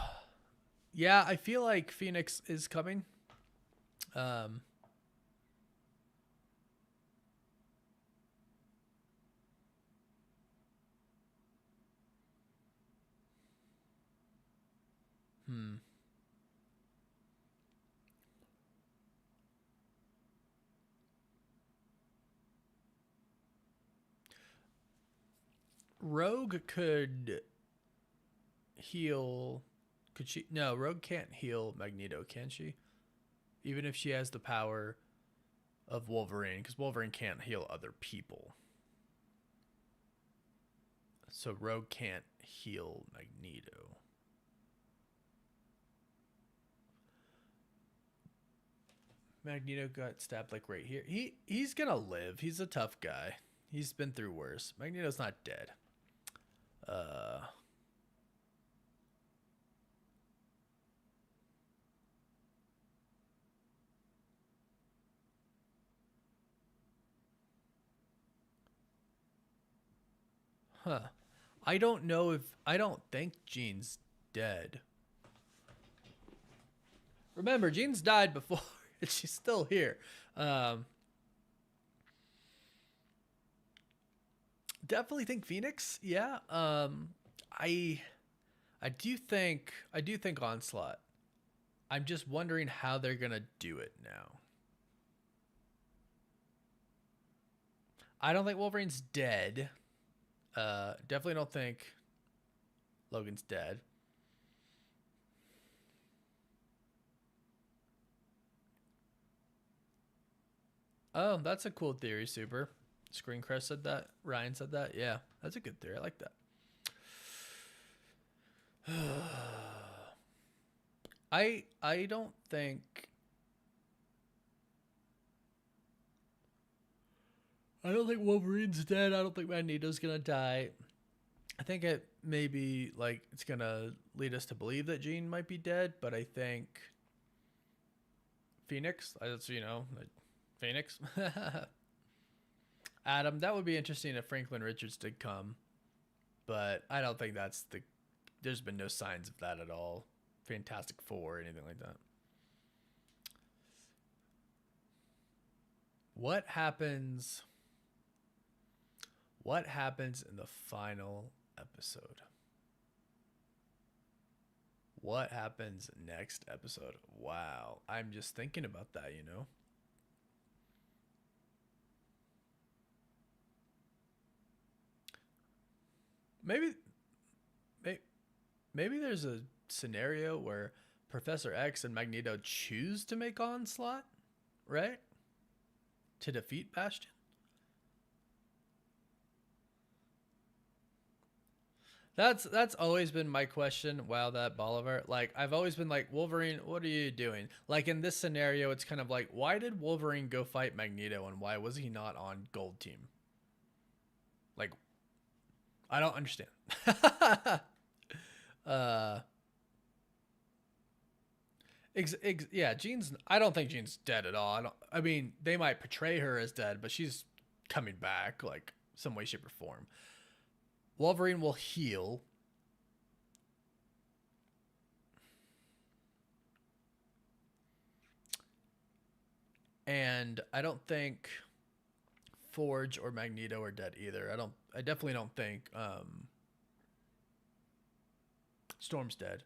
yeah, I feel like Phoenix is coming. Rogue could heal. Could she? No, Rogue can't heal Magneto, can she? Even if she has the power of Wolverine, because Wolverine can't heal other people. So Rogue can't heal Magneto. Magneto got stabbed like right here. He's gonna live. He's a tough guy. He's been through worse. Magneto's not dead. Huh. I don't know if I don't think Jean's dead. Remember, Jean's died before, and she's still here. Um, definitely think Phoenix. Yeah. I I do think Onslaught. I'm just wondering how they're gonna do it now. I don't think Wolverine's dead. Definitely don't think Logan's dead. Oh, that's a cool theory, Super. Screencrest said that. Ryan said that. Yeah, that's a good theory. I like that. I don't think Wolverine's dead. I don't think Magneto's gonna die. I think it maybe like it's gonna lead us to believe that Jean might be dead, but I think Phoenix. That's like Phoenix. Adam, that would be interesting if Franklin Richards did come, but I don't think that's the. There's been no signs of that at all. Fantastic Four or anything like that. What happens? What happens in the final episode? What happens next episode? Wow, I'm just thinking about that. Maybe, maybe there's a scenario where Professor X and Magneto choose to make Onslaught, right? To defeat Bastion. That's always been my question. Wow, that Bolivar. Like I've always been like, Wolverine, what are you doing? Like in this scenario, it's kind of like, why did Wolverine go fight Magneto, and why was he not on Gold Team? Like, I don't understand. uh, yeah, Jean's. I don't think Jean's dead at all. I mean, they might portray her as dead, but she's coming back, like some way, shape, or form. Wolverine will heal. And I don't think Forge or Magneto are dead either. I definitely don't think Storm's dead.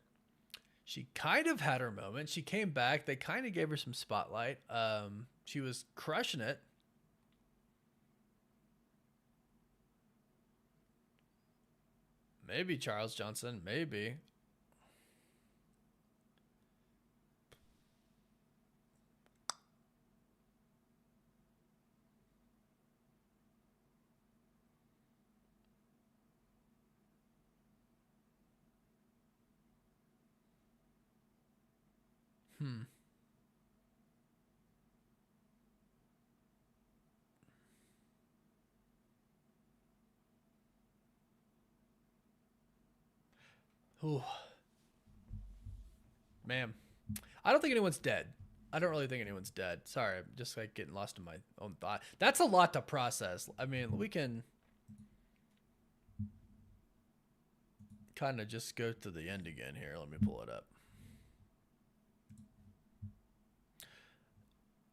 She kind of had her moment. She came back. They kind of gave her some spotlight. She was crushing it. Maybe Charles Johnson. Maybe. Hmm. Ooh, man. I don't think anyone's dead. I don't really think anyone's dead. Sorry, I'm just like getting lost in my own thought. That's a lot to process. I mean, we can kind of just go to the end again here. Let me pull it up.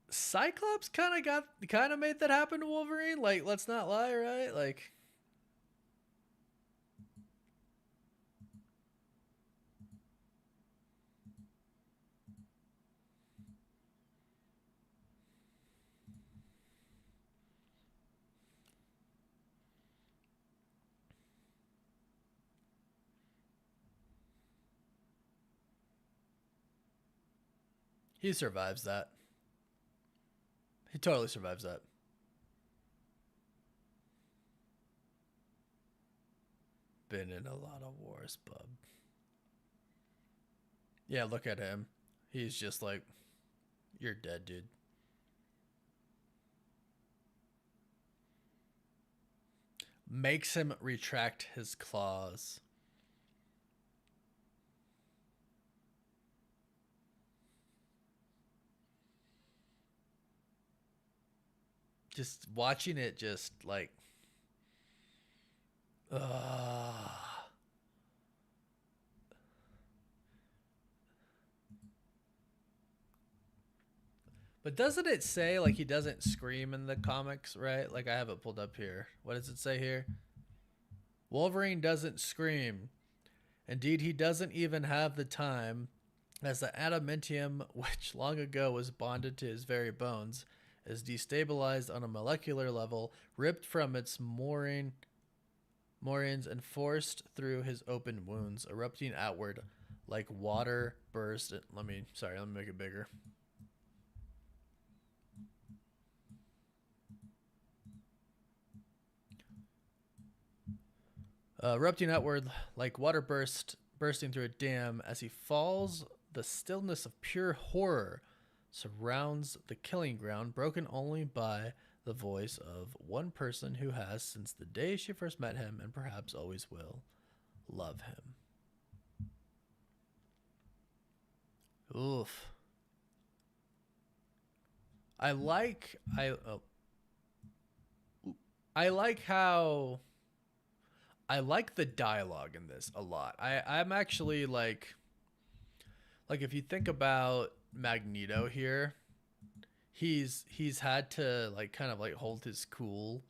Cyclops kind of made that happen to Wolverine. Like, let's not lie, right? Like, he survives that. He totally survives that. Been in a lot of wars, bub. Yeah, look at him. He's just like, you're dead, dude. Makes him retract his claws. Just watching it, just like Uh, but doesn't it say like he doesn't scream in the comics, right? Like I have it pulled up here. What does it say here? Wolverine doesn't scream. Indeed, he doesn't even have the time, as the adamantium, which long ago was bonded to his very bones, is destabilized on a molecular level, ripped from its moorings, and forced through his open wounds, erupting outward like water burst. Let me make it bigger. Erupting outward like water bursting through a dam as he falls, the stillness of pure horror surrounds the killing ground, broken only by the voice of one person who has, since the day she first met him and perhaps always will, love him. Oof. I like how I like the dialogue in this a lot. I'm actually like if you think about Magneto here, he's had to like kind of like hold his cool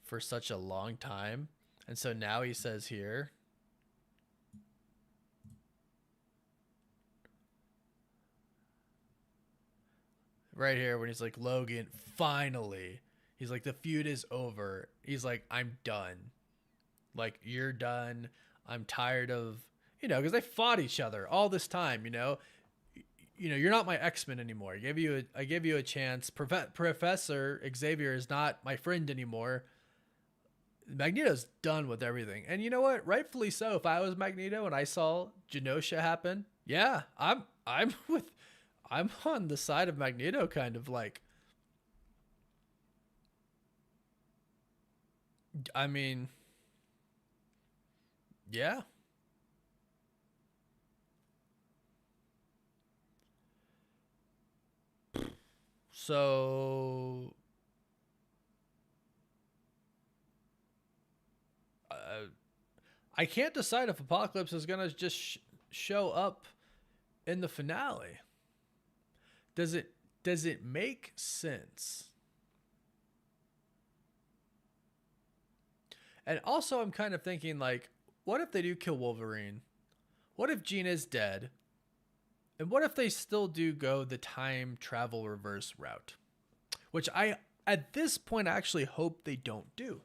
for such a long time. And so now he says here, right here, when he's like, Logan, finally. He's like, the feud is over. He's like, I'm done. Like, you're done. I'm tired of, because they fought each other all this time, you're not my X-Men anymore. I gave you a chance. Professor Xavier is not my friend anymore. Magneto's done with everything. And you know what? Rightfully so. If I was Magneto and I saw Genosha happen, yeah, I'm on the side of Magneto, kind of like. I mean, yeah. So I can't decide if Apocalypse is gonna just show up in the finale. Does it make sense? And also, I'm kind of thinking like, what if they do kill Wolverine? What if Jean is dead? And what if they still do go the time travel reverse route? Which I, at this point, actually hope they don't do.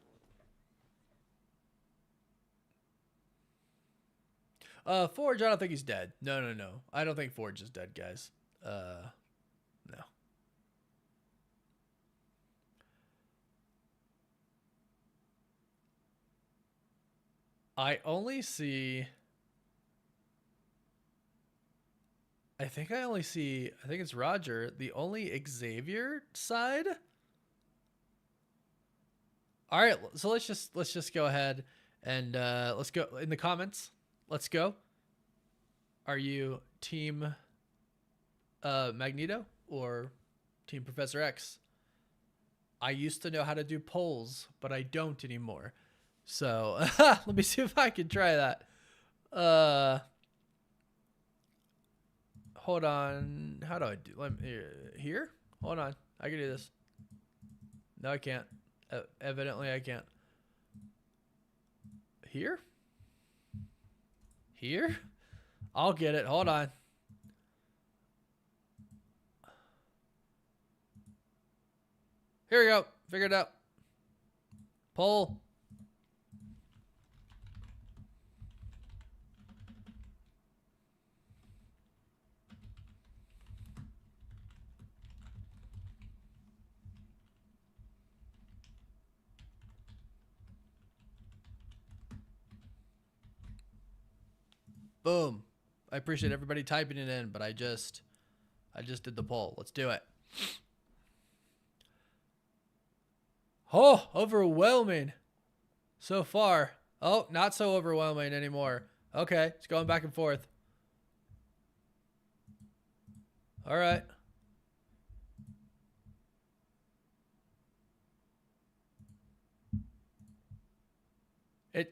Forge, I don't think he's dead. No. I don't think Forge is dead, guys. No. I only see. I think it's Roger, the only Xavier side. All right, so let's just go ahead and let's go in the comments. Let's go. Are you team Magneto or team Professor X? I used to know how to do polls, but I don't anymore. So let me see if I can try that. Hold on. How do I do? Let me here. Hold on. I can do this. No, I can't. Evidently, I can't. Here. Here. I'll get it. Hold on. Here we go. Figured it out. Poll. Boom. I appreciate everybody typing it in, but I just did the poll. Let's do it. Oh, overwhelming so far. Oh, not so overwhelming anymore. Okay, it's going back and forth. All right.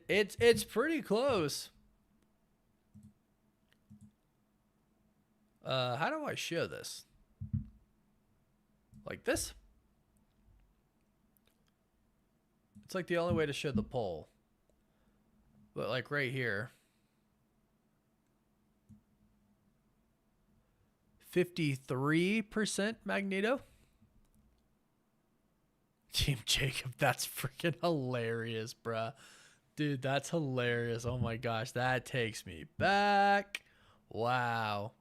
It's pretty close. How do I show this? Like this? It's like the only way to show the poll. But like right here. 53% Magneto. Team Jacob, that's freaking hilarious, bruh. Dude, that's hilarious. Oh my gosh, that takes me back. Wow.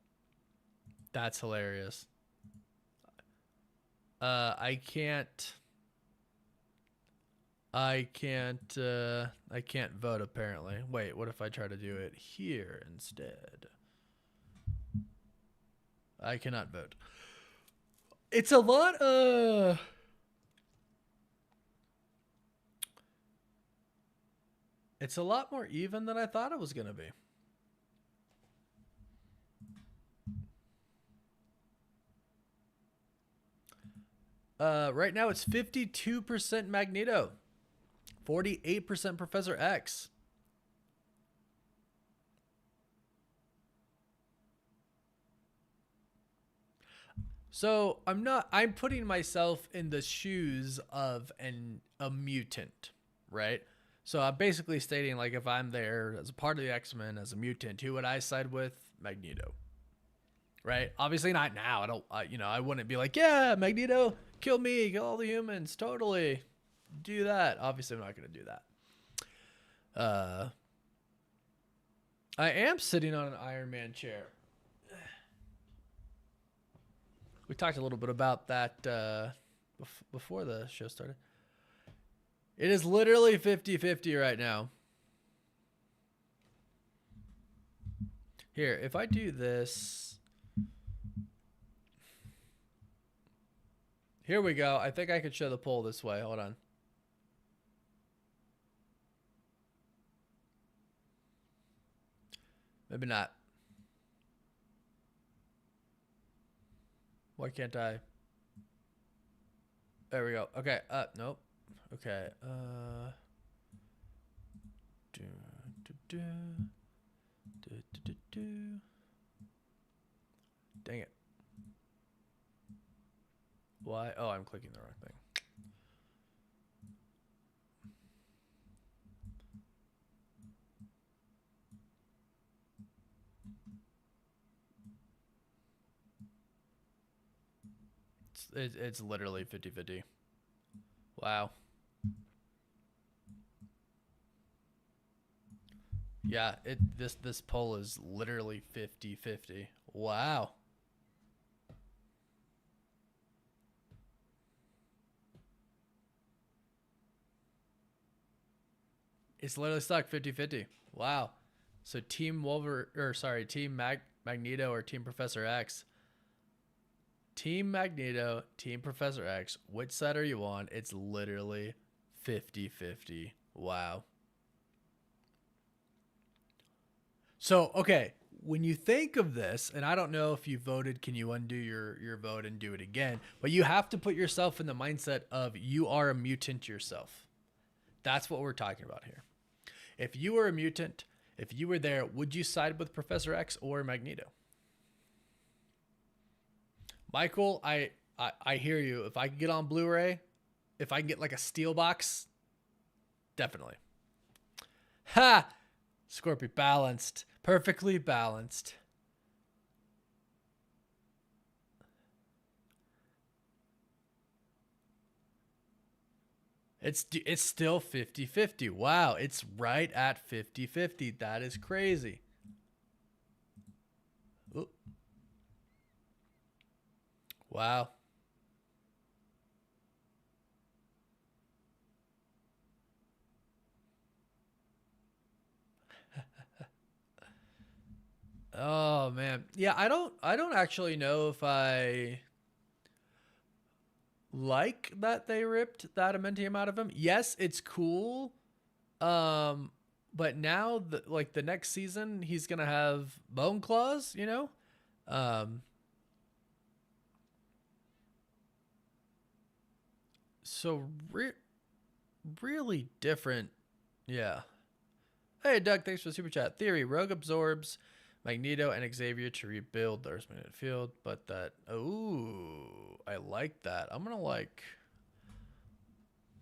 That's hilarious. I can't vote apparently. Wait, what if I try to do it here instead? I cannot vote. It's a lot it's a lot more even than I thought it was going to be. Right now it's 52% Magneto, 48% Professor X. So I'm putting myself in the shoes of a mutant, right? So I'm basically stating, like, if I'm there as a part of the X-Men as a mutant, who would I side with? Magneto. Right? Obviously not now. I wouldn't be like, yeah, Magneto, kill me, kill all the humans, totally. Do that. Obviously I'm not going to do that. I am sitting on an Iron Man chair. We talked a little bit about that before the show started. It is literally 50-50 right now. Here, if I do this. Here we go. I think I could show the poll this way. Hold on. Maybe not. Why can't I? There we go. Okay. Nope. Okay. Dang it. Why? Oh, I'm clicking the wrong thing. It's literally 50-50. Wow. Yeah, this poll is literally 50-50. Wow. It's literally stuck 50-50. Wow. So Team Magneto or Team Professor X. Team Magneto, Team Professor X. Which side are you on? It's literally 50-50. Wow. So, okay, when you think of this, and I don't know if you voted, can you undo your vote and do it again? But you have to put yourself in the mindset of you are a mutant yourself. That's what we're talking about here. If you were a mutant, if you were there, would you side with Professor X or Magneto? Michael, I hear you. If I can get on Blu-ray, if I can get like a steel box, definitely. Ha! Scorpio balanced. Perfectly balanced. It's still 50-50. Wow, it's right at 50-50. That is crazy. Ooh. Wow. Oh man. Yeah, I don't actually know if I like that they ripped that adamantium out of him. Yes, it's cool. But now the next season he's going to have bone claws, you know? So really different. Yeah. Hey, Doug, thanks for the super chat. Theory: Rogue absorbs Magneto and Xavier to rebuild the Earth's magnetic field, but that... Ooh, I like that. I'm gonna like...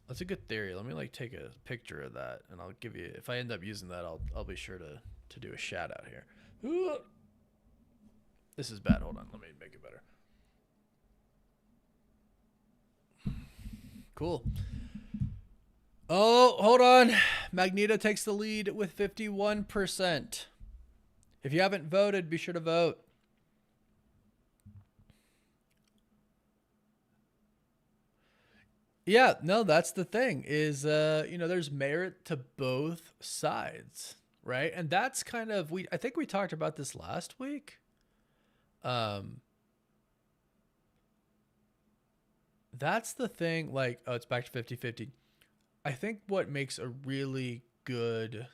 That's a good theory. Let me like take a picture of that, and I'll give you... If I end up using that, I'll be sure to do a shout out here. Ooh. This is bad. Hold on. Let me make it better. Cool. Oh, hold on. Magneto takes the lead with 51%. If you haven't voted, be sure to vote. Yeah, no, that's the thing is, there's merit to both sides, right? And that's kind of, I think we talked about this last week. That's the thing, like, oh, it's back to 50-50. I think what makes a really good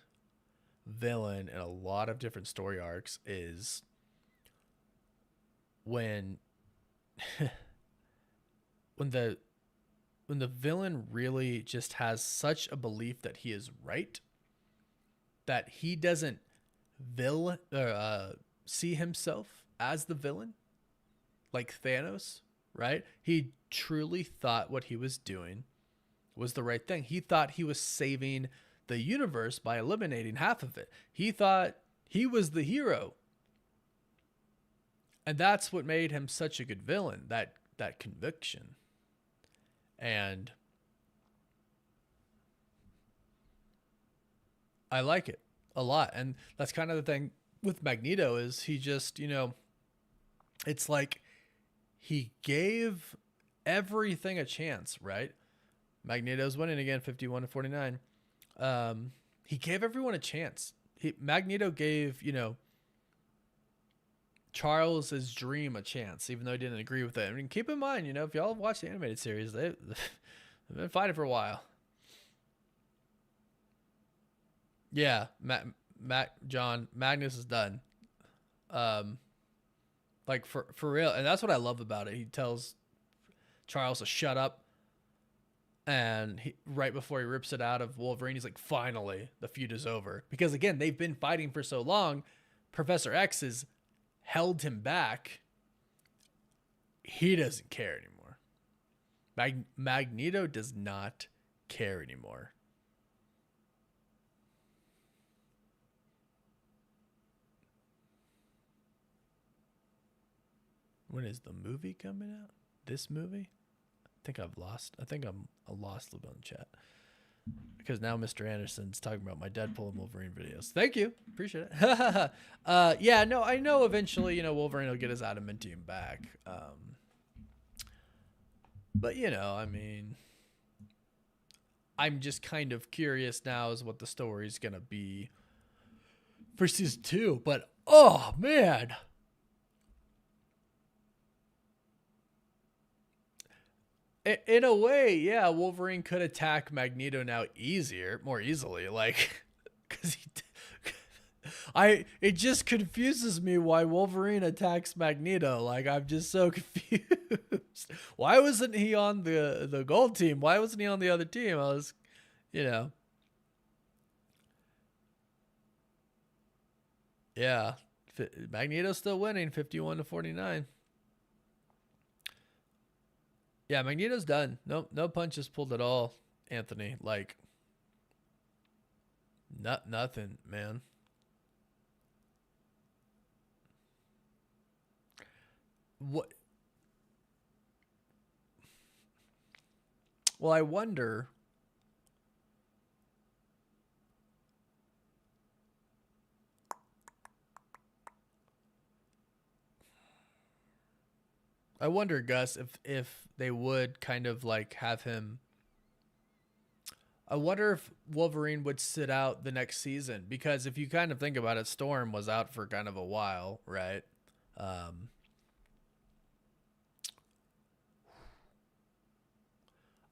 villain in a lot of different story arcs is when when the villain really just has such a belief that he is right that he doesn't see himself as the villain, like Thanos, right? He truly thought what he was doing was the right thing. He thought he was saving the universe by eliminating half of it. He thought he was the hero. And that's what made him such a good villain, that conviction. And I like it a lot. And that's kind of the thing with Magneto is he just, it's like he gave everything a chance, right? Magneto's winning again, 51-49. He gave everyone a chance. Magneto gave, Charles's dream a chance, even though he didn't agree with it. I mean, keep in mind, if y'all have watched the animated series, they've been fighting for a while. Yeah, John, Magnus is done. Like for real, and that's what I love about it. He tells Charles to shut up. And right before he rips it out of Wolverine, he's like, finally, the feud is over. Because, again, they've been fighting for so long. Professor X has held him back. He doesn't care anymore. Magneto does not care anymore. When is the movie coming out? This movie? I think I'm lost a little bit in the chat because now Mr. Anderson's talking about my Deadpool and Wolverine videos. Thank you. Appreciate it. Yeah, no, I know eventually, Wolverine will get his adamantium back. But I mean, I'm just kind of curious now as what the story's going to be for season 2, but oh man. In a way, yeah, Wolverine could attack Magneto now more easily, like, because it just confuses me why Wolverine attacks Magneto. Like, I'm just so confused. Why wasn't he on the gold team? Why wasn't he on the other team? I was, yeah, Magneto's still winning, 51-49. Yeah, Magneto's done. No punches pulled at all, Anthony. Like, nothing, man. What? Well, I wonder. I wonder, Gus, if they would kind of like have him. I wonder if Wolverine would sit out the next season, because if you kind of think about it, Storm was out for kind of a while, right?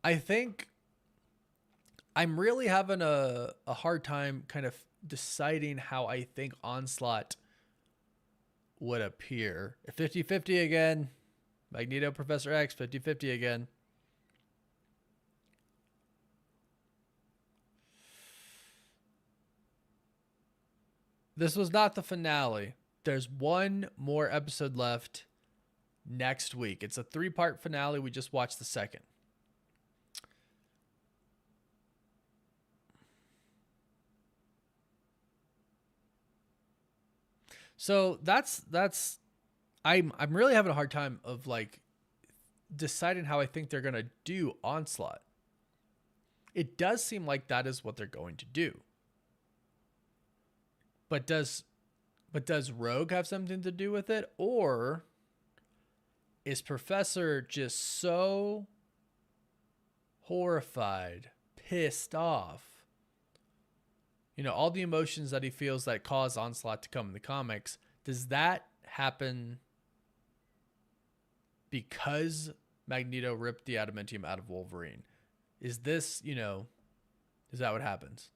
I think I'm really having a hard time kind of deciding how I think Onslaught would appear. 50-50 again. Magneto, Professor X, 50-50 again. This was not the finale. There's one more episode left next week. It's a 3-part finale. We just watched the second. So that's I'm really having a hard time of like deciding how I think they're going to do Onslaught. It does seem like that is what they're going to do. But does Rogue have something to do with it, or is Professor just so horrified, pissed off? You know, all the emotions that he feels that cause Onslaught to come in the comics, does that happen because Magneto ripped the adamantium out of Wolverine? Is this, you know, is that what happens?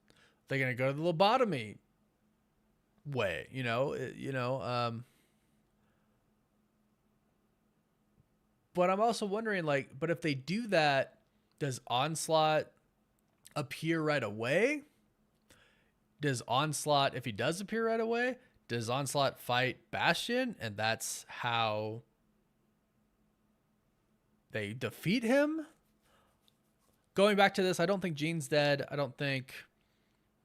They're going to go to the lobotomy way, but I'm also wondering, like, but if they do that, does Onslaught appear right away? Does Onslaught, if he does appear right away, does Onslaught fight Bastion, and that's how they defeat him? Going back to this, I don't think Jean's dead. I don't think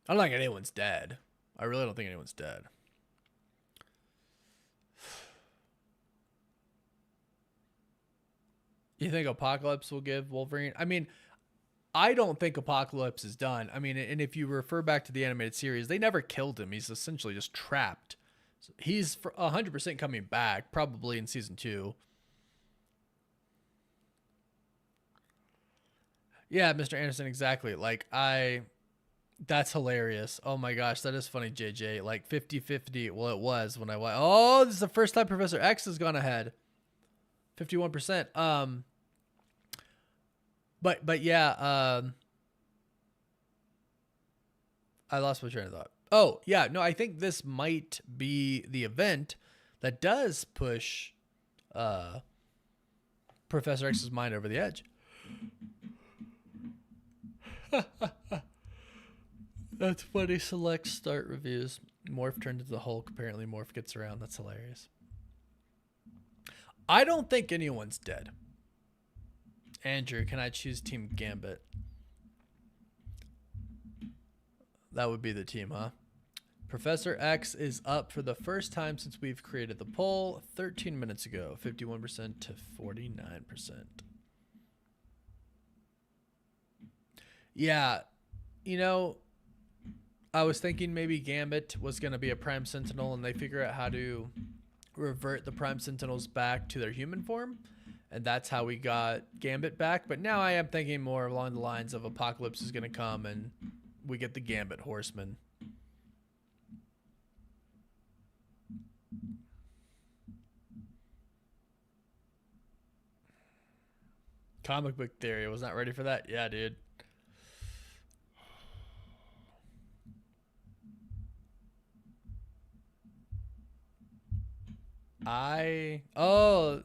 anyone's dead. I really don't think anyone's dead. You think Apocalypse will give Wolverine? I mean, I don't think Apocalypse is done. I mean, and if you refer back to the animated series, they never killed him. He's essentially just trapped. So he's 100% coming back, probably in season 2. Yeah, Mr. Anderson, exactly. Like, that's hilarious. Oh my gosh, that is funny, JJ. Like 50-50. Well, it was when I went. Oh, this is the first time Professor X has gone ahead. 51%. But yeah, I lost my train of thought. Oh, yeah, no, I think this might be the event that does push Professor X's mind over the edge. That's funny. Select start reviews. Morph turned into the Hulk. Apparently Morph gets around. That's hilarious. I don't think anyone's dead. Andrew, can I choose Team Gambit? That would be the team, huh? Professor X is up for the first time since we've created the poll 13 minutes ago. 51% to 49%. Yeah, you know, I was thinking maybe Gambit was going to be a Prime Sentinel and they figure out how to revert the Prime Sentinels back to their human form. And that's how we got Gambit back. But now I am thinking more along the lines of Apocalypse is going to come and we get the Gambit Horseman. Comic book theory. I was not ready for that. Yeah, dude.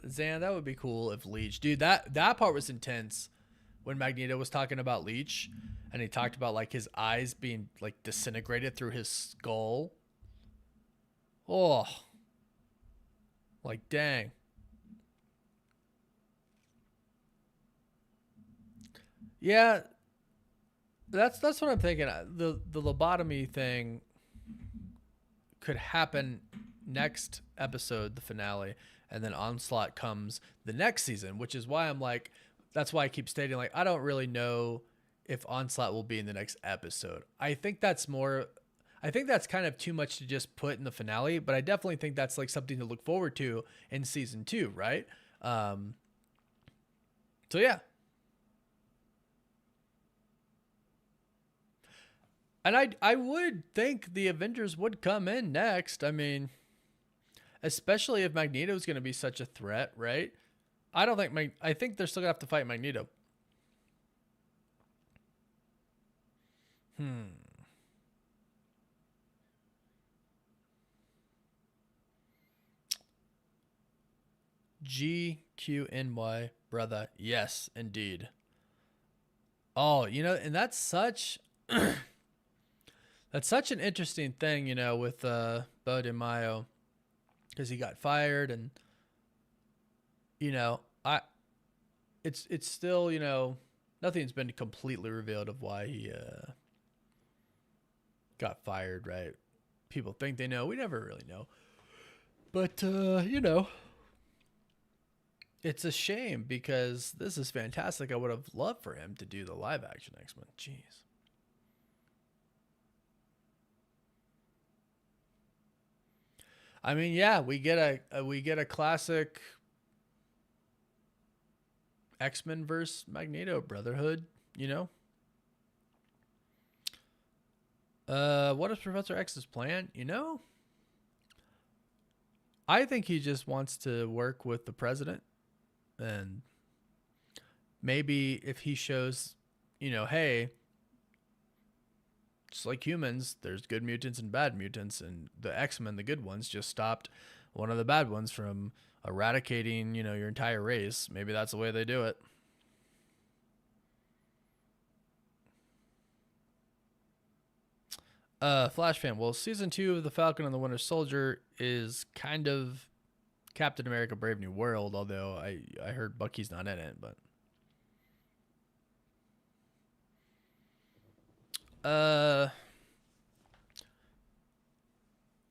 Zan, that would be cool if Leech, dude, that part was intense when Magneto was talking about Leech and he talked about like his eyes being like disintegrated through his skull. Oh, like dang. Yeah, that's what I'm thinking. The lobotomy thing could happen next episode, the finale, and then Onslaught comes the next season, which is why I'm like, that's why I keep stating like I don't really know if Onslaught will be in the next episode. I think that's kind of too much to just put in the finale, but I definitely think that's like something to look forward to in season 2, right? So yeah. And I would think the Avengers would come in next. I mean, especially if Magneto is going to be such a threat, right? I think they're still going to have to fight Magneto. GQNY, brother. Yes, indeed. Oh, and that's such That's such an interesting thing, with Bo DeMaio, because he got fired, and I it's still nothing's been completely revealed of why he got fired, right? People think they know. We never really know. But it's a shame because this is fantastic. I would have loved for him to do the live action X-Men. Jeez. I mean, yeah, we get a classic X-Men versus Magneto Brotherhood, you know? What is Professor X's plan? I think he just wants to work with the president, and maybe if he shows, hey, just like humans, there's good mutants and bad mutants, and the X-Men, the good ones, just stopped one of the bad ones from eradicating, your entire race. Maybe that's the way they do it. Flash fan. Well, season 2 of The Falcon and the Winter Soldier is kind of Captain America: Brave New World, although I heard Bucky's not in it, but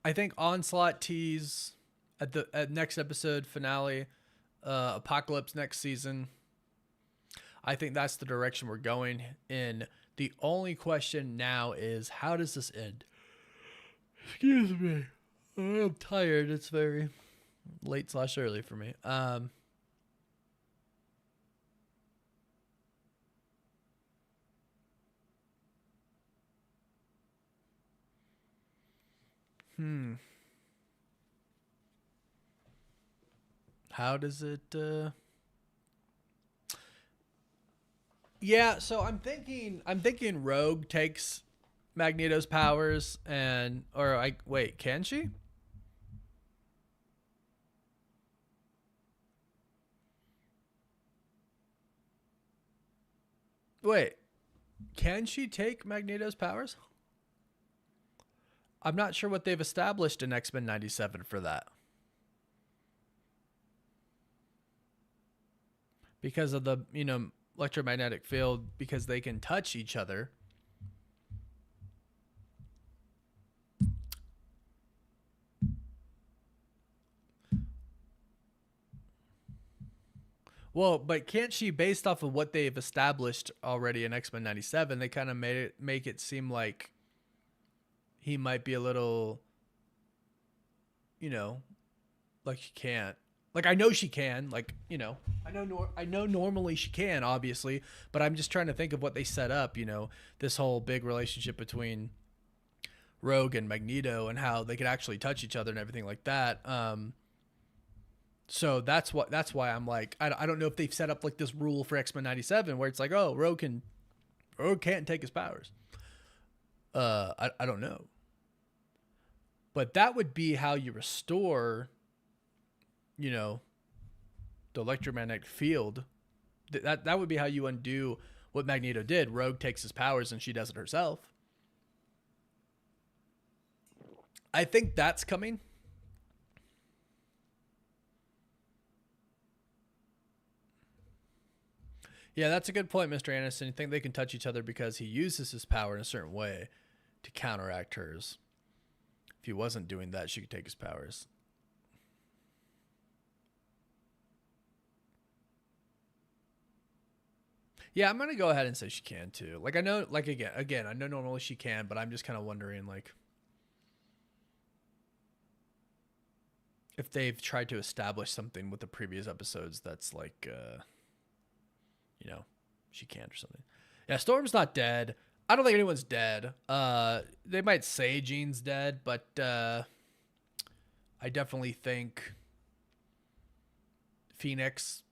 I think Onslaught tease at next episode finale, Apocalypse next season. I think that's the direction we're going in. The only question now is, how does this end? Excuse me. I'm tired. It's very late/early for me. How does it Yeah, so I'm thinking Rogue takes Magneto's powers, and or I wait, can she? Wait, can she take Magneto's powers? I'm not sure what they've established in X-Men 97 for that. Because of the, electromagnetic field, because they can touch each other. Well, but can't she, based off of what they've established already in X-Men 97, they kind of make it seem like he might be a little, you know, like she can't. Like I know she can, like, I know normally she can, obviously, but I'm just trying to think of what they set up, this whole big relationship between Rogue and Magneto and how they could actually touch each other and everything like that. So that's why I'm like, I don't know if they've set up like this rule for X-Men 97 where it's like, oh, Rogue can't take his powers. I don't know. But that would be how you restore, the electromagnetic field. That would be how you undo what Magneto did. Rogue takes his powers and she does it herself. I think that's coming. Yeah, that's a good point, Mr. Anderson. You think they can touch each other because he uses his power in a certain way to counteract hers. If he wasn't doing that, she could take his powers. Yeah, I'm gonna go ahead and say she can too. Like I know, like again, I know normally she can, but I'm just kind of wondering, like, if they've tried to establish something with the previous episodes that's like, you know, she can't or something. Yeah, Storm's not dead. I don't think anyone's dead. They might say Jean's dead, but I definitely think Phoenix,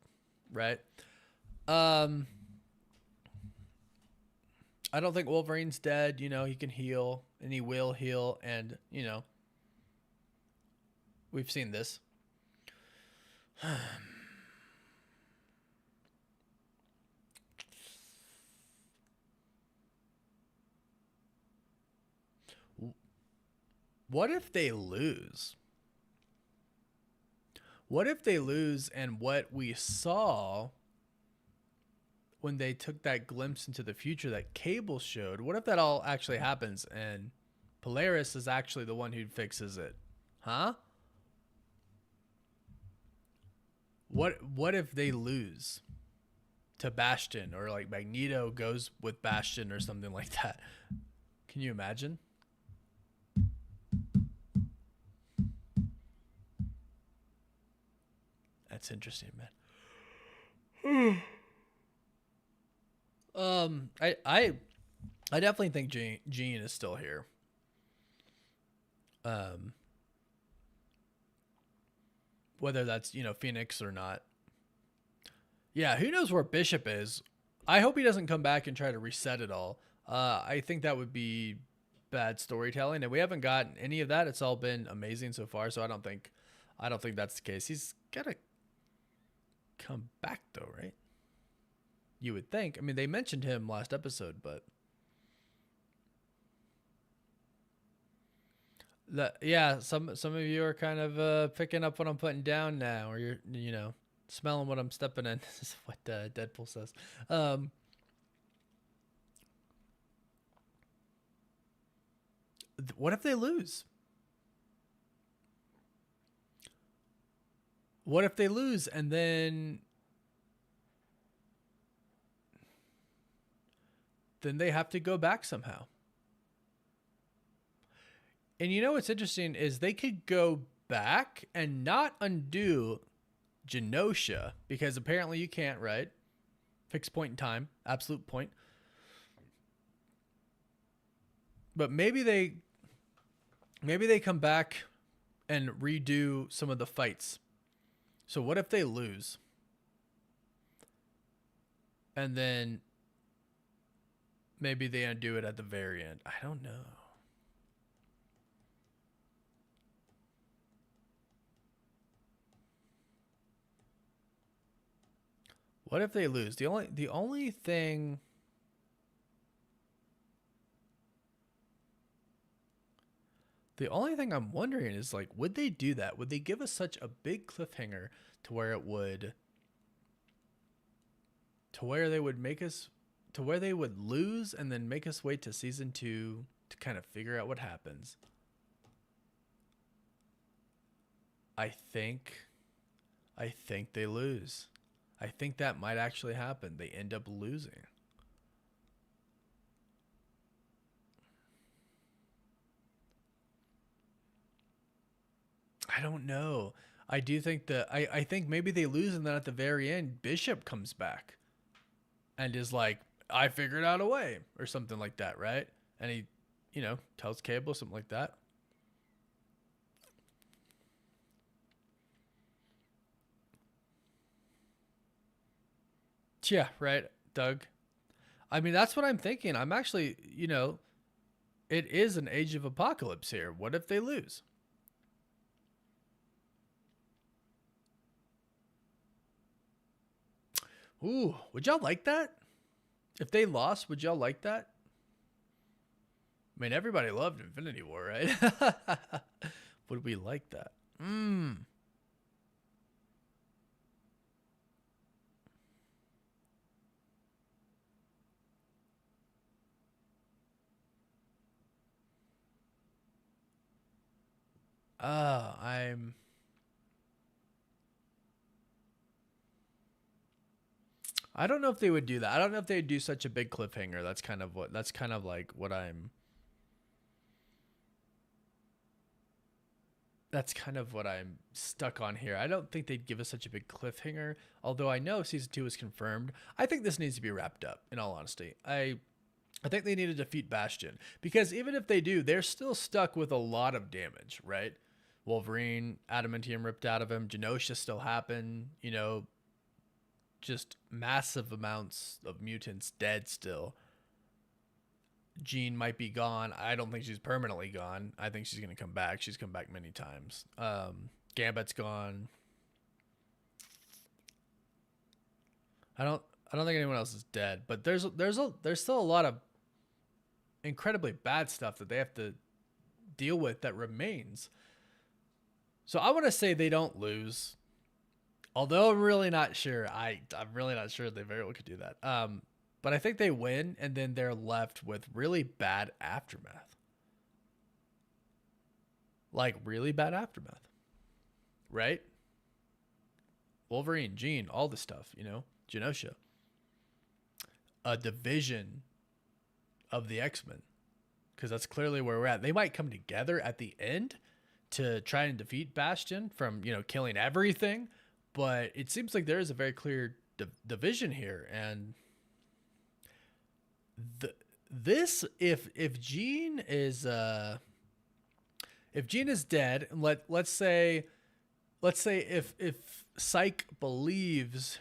right? Um, I don't think Wolverine's dead. He can heal and he will heal, and we've seen this. What if they lose? What if they lose and what we saw when they took that glimpse into the future that Cable showed, what if that all actually happens and Polaris is actually the one who fixes it? Huh? What if they lose to Bastion, or like Magneto goes with Bastion or something like that? Can you imagine? That's interesting, man. I definitely think Jean is still here. Um, whether that's, you know, Phoenix or not. Yeah, who knows where Bishop is? I hope he doesn't come back and try to reset it all. I think that would be bad storytelling, and we haven't gotten any of that. It's all been amazing so far, so I don't think that's the case. He's gotta come back though, right? You would think. I mean, they mentioned him last episode, but yeah, some of you are kind of picking up what I'm putting down now, or you're, you know, smelling what I'm stepping in. This is what Deadpool says. What if they lose? What if they lose and then they have to go back somehow? And you know what's interesting is they could go back and not undo Genosha, because apparently you can't, right? Fixed point in time, absolute point. But maybe they come back and redo some of the fights. So what if they lose? And then maybe they undo it at the very end. I don't know. What if they lose? The only thing I'm wondering is, like, would they do that? Would they give us such a big cliffhanger to where it would, to where they would make us, to where they would lose and then make us wait to season 2 to kind of figure out what happens? I think they lose. I think that might actually happen. They end up losing. I don't know. I do think that I think maybe they lose, and then at the very end, Bishop comes back and is like, I figured out a way, or something like that, right? And he, you know, tells Cable something like that. Yeah, right, Doug. I mean, that's what I'm thinking. I'm actually, you know, it is an age of apocalypse here. What if they lose? Ooh, would y'all like that? If they lost, would y'all like that? I mean, everybody loved Infinity War, right? Would we like that? I'm. I don't know if they would do that. I don't know if they'd do such a big cliffhanger. That's kind of what. That's kind of like what I'm. That's kind of what I'm stuck on here. I don't think they'd give us such a big cliffhanger. Although I know season 2 is confirmed. I think this needs to be wrapped up. In all honesty, I think they need to defeat Bastion, because even if they do, they're still stuck with a lot of damage, right? Wolverine, adamantium ripped out of him. Genosha still happen. You know, just massive amounts of mutants dead still. Jean might be gone. I don't think she's permanently gone. I think she's going to come back. She's come back many times. Gambit's gone. I don't think anyone else is dead, but there's still a lot of incredibly bad stuff that they have to deal with that remains. So I want to say they don't lose. Although I'm really not sure. I'm really not sure they very well could do that. But I think they win, and then they're left with really bad aftermath. Like, really bad aftermath. Right? Wolverine, Jean, all this stuff, Genosha. A division of the X-Men. Because that's clearly where we're at. They might come together at the end to try and defeat Bastion from, killing everything. But it seems like there is a very clear division here. And if Jean is dead, let's say if Psych believes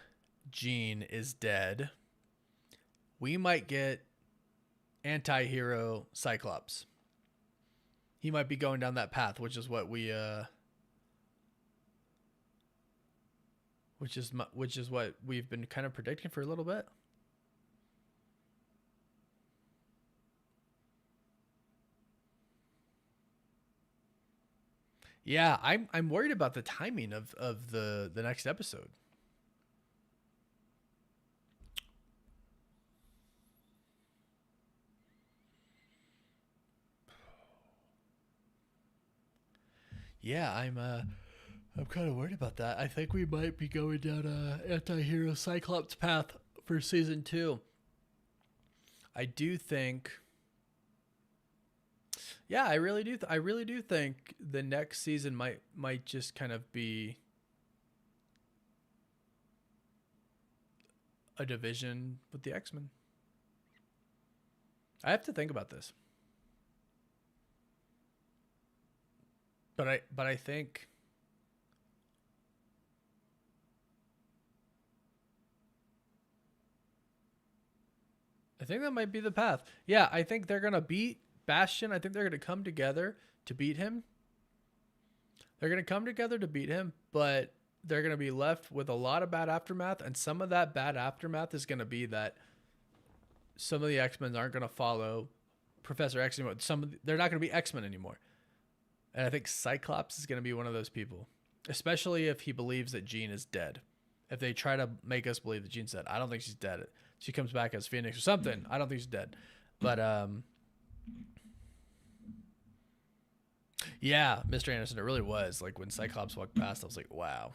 Jean is dead, we might get anti-hero Cyclops. He might be going down that path, which is what we which is what we've been kind of predicting for a little bit. Yeah, I'm worried about the timing of the next episode. Yeah, I'm kind of worried about that. I think we might be going down a anti-hero Cyclops path for season 2. I do think. Yeah, I really do. I really do think the next season might just kind of be a division with the X-Men. I have to think about this, but I think. I think that might be the path. Yeah, I think they're gonna beat Bastion. I think they're going to come together to beat him. They're going to come together to beat him, but they're going to be left with a lot of bad aftermath. And some of that bad aftermath is going to be that some of the X-Men aren't going to follow Professor X anymore. They're not going to be X-Men anymore. And I think Cyclops is going to be one of those people, especially if he believes that Jean is dead. If they try to make us believe that Jean's dead, I don't think she's dead. She comes back as Phoenix or something. I don't think she's dead. But, yeah, Mr. Anderson, it really was. Like, when Cyclops walked past, I was like, wow.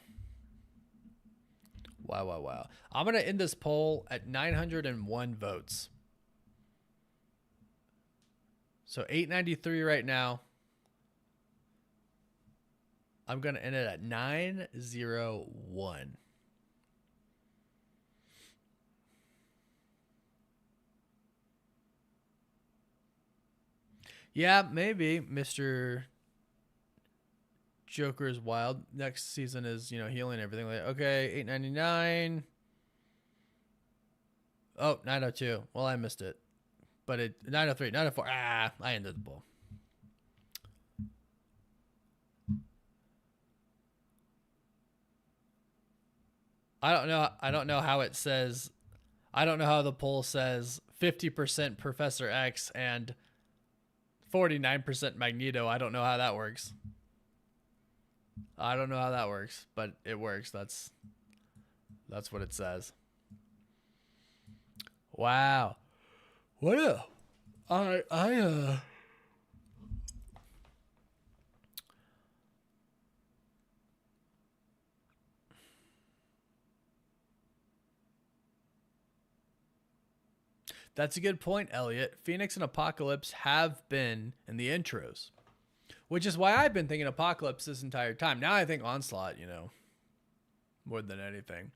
Wow. I'm going to end this poll at 901 votes. So 893 right now. I'm going to end it at 901. Yeah, maybe Mr. Joker is wild. Next season is, healing everything. Like, okay, 899. Oh, 902. Well, I missed it. But 903, 904. I ended the poll. I don't know how it says. I don't know how the poll says 50% Professor X and 49% Magneto. I don't know how that works. But it works. That's what it says. Wow. What That's a good point, Elliot. Phoenix and Apocalypse have been in the intros, which is why I've been thinking Apocalypse this entire time. Now I think Onslaught, more than anything.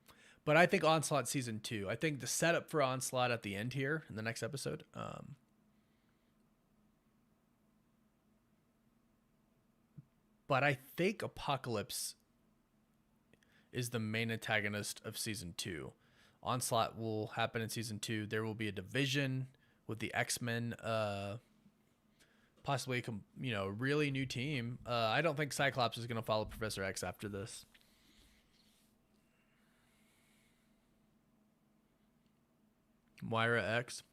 But I think Onslaught season 2. I think the setup for Onslaught at the end here in the next episode. But I think Apocalypse is the main antagonist of season 2. Onslaught will happen in season 2. There will be a division with the X-Men, possibly a really new team. I don't think Cyclops is going to follow Professor X after this. Moira X.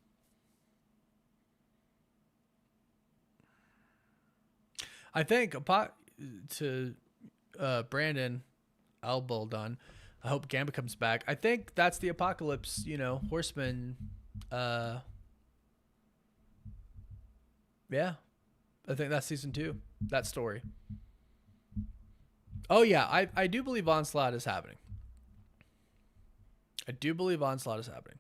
I think to Brandon Alboldon, I hope Gambit comes back. I think that's the Apocalypse, Horseman. Yeah, I think that's season 2. That story. Oh yeah, I do believe Onslaught is happening. I do believe Onslaught is happening.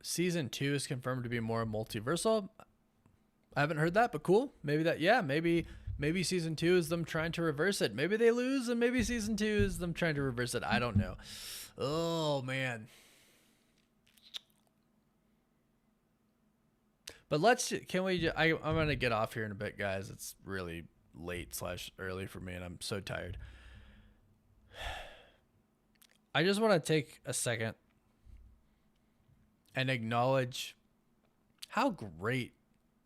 Season 2 is confirmed to be more multiversal. I haven't heard that, but cool. Maybe season 2 is them trying to reverse it. Maybe they lose, and maybe season 2 is them trying to reverse it. I don't know. Oh man. But I'm gonna get off here in a bit, guys. It's really late/early for me, and I'm so tired. I just want to take a second and acknowledge how great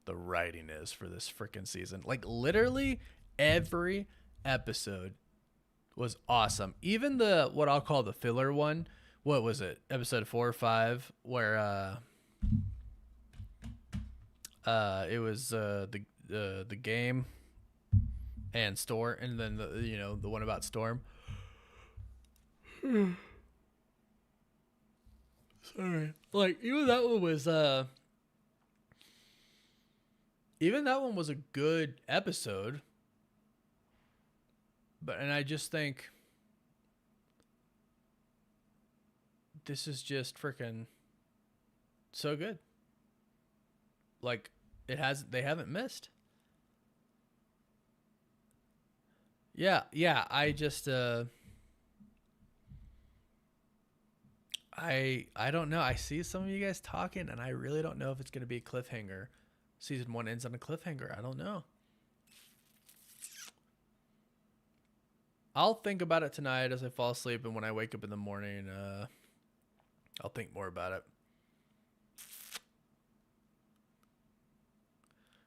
the writing is for this freaking season. Like, literally every episode was awesome. Even what I'll call the filler one. What was it? Episode 4 or 5, where it was the game and Storm, and then the one about Storm. Sorry. Like, even that one was a good episode. And I just think this is just freaking so good. Like, they haven't missed. Yeah, I just I don't know. I see some of you guys talking, and I really don't know if it's going to be a cliffhanger. Season 1 ends on a cliffhanger. I don't know. I'll think about it tonight as I fall asleep, and when I wake up in the morning, I'll think more about it.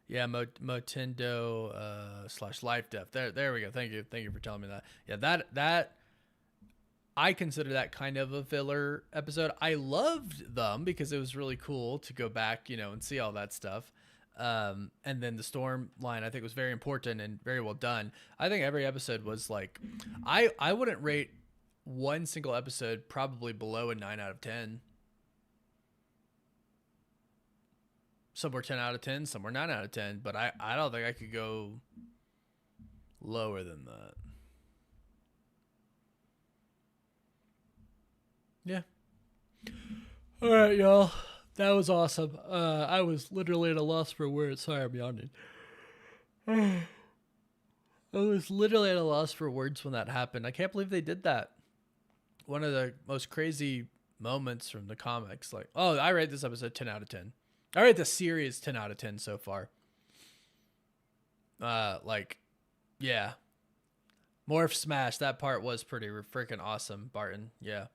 Yeah, Motendo / Life Death. There we go. Thank you for telling me that. Yeah, that I consider that kind of a filler episode. I loved them because it was really cool to go back, and see all that stuff. And then the Storm line, I think, was very important and very well done. I think every episode was like, I wouldn't rate one single episode probably below a 9 out of 10. Some were 10 out of 10, some were 9 out of 10, but I don't think I could go lower than that. Yeah. All right, y'all. That was awesome. I was literally at a loss for words. Sorry, I'm yawning. I was literally at a loss for words when that happened. I can't believe they did that. One of the most crazy moments from the comics. Like, I rate this episode 10 out of 10. I rate the series 10 out of 10 so far. Yeah. Morph Smash, that part was pretty freaking awesome, Barton. Yeah.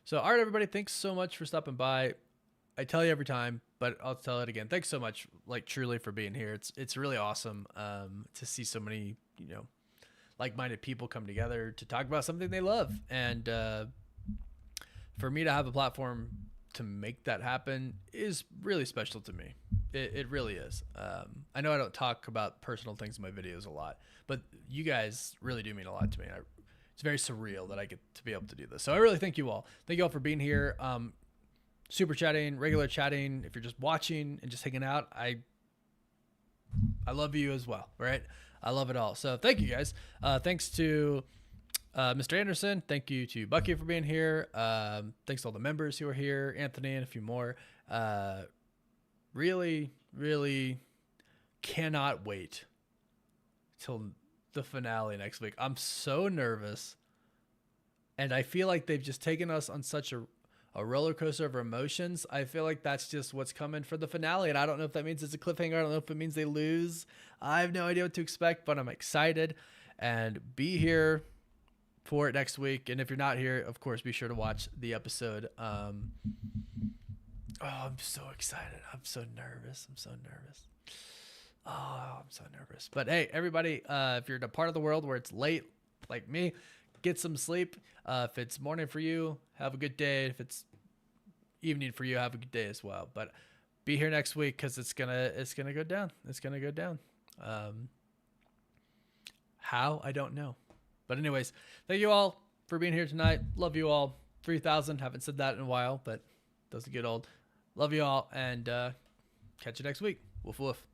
So, all right, everybody, thanks so much for stopping by. I tell you every time, but I'll tell it again. Thanks so much, truly, for being here. It's really awesome to see so many, like-minded people come together to talk about something they love. And for me to have a platform to make that happen is really special to me. It really is. I know I don't talk about personal things in my videos a lot, but you guys really do mean a lot to me. It's very surreal that I get to be able to do this. So I really thank you all. Thank you all for being here. Super chatting, regular chatting. If you're just watching and just hanging out, I love you as well, right? I love it all. So thank you guys. Thanks to Mr. Anderson. Thank you to Bucky for being here. Thanks to all the members who are here, Anthony and a few more. Really, really cannot wait till the finale next week. I'm so nervous, and I feel like they've just taken us on such a roller coaster of emotions. I feel like that's just what's coming for the finale, and I don't know if that means it's a cliffhanger. I don't know if it means they lose. I have no idea what to expect, but I'm excited, and be here for it next week. And if you're not here, of course, be sure to watch the episode. I'm so excited. I'm so nervous. I'm so nervous. But hey, everybody, if you're in a part of the world where it's late, like me, get some sleep. If it's morning for you, have a good day. If it's evening for you, have a good day as well. But be here next week because it's gonna go down. It's gonna go down. How, I don't know. But anyways, thank you all for being here tonight. Love you all. 3,000. Haven't said that in a while, but doesn't get old. Love you all, and catch you next week. Woof woof.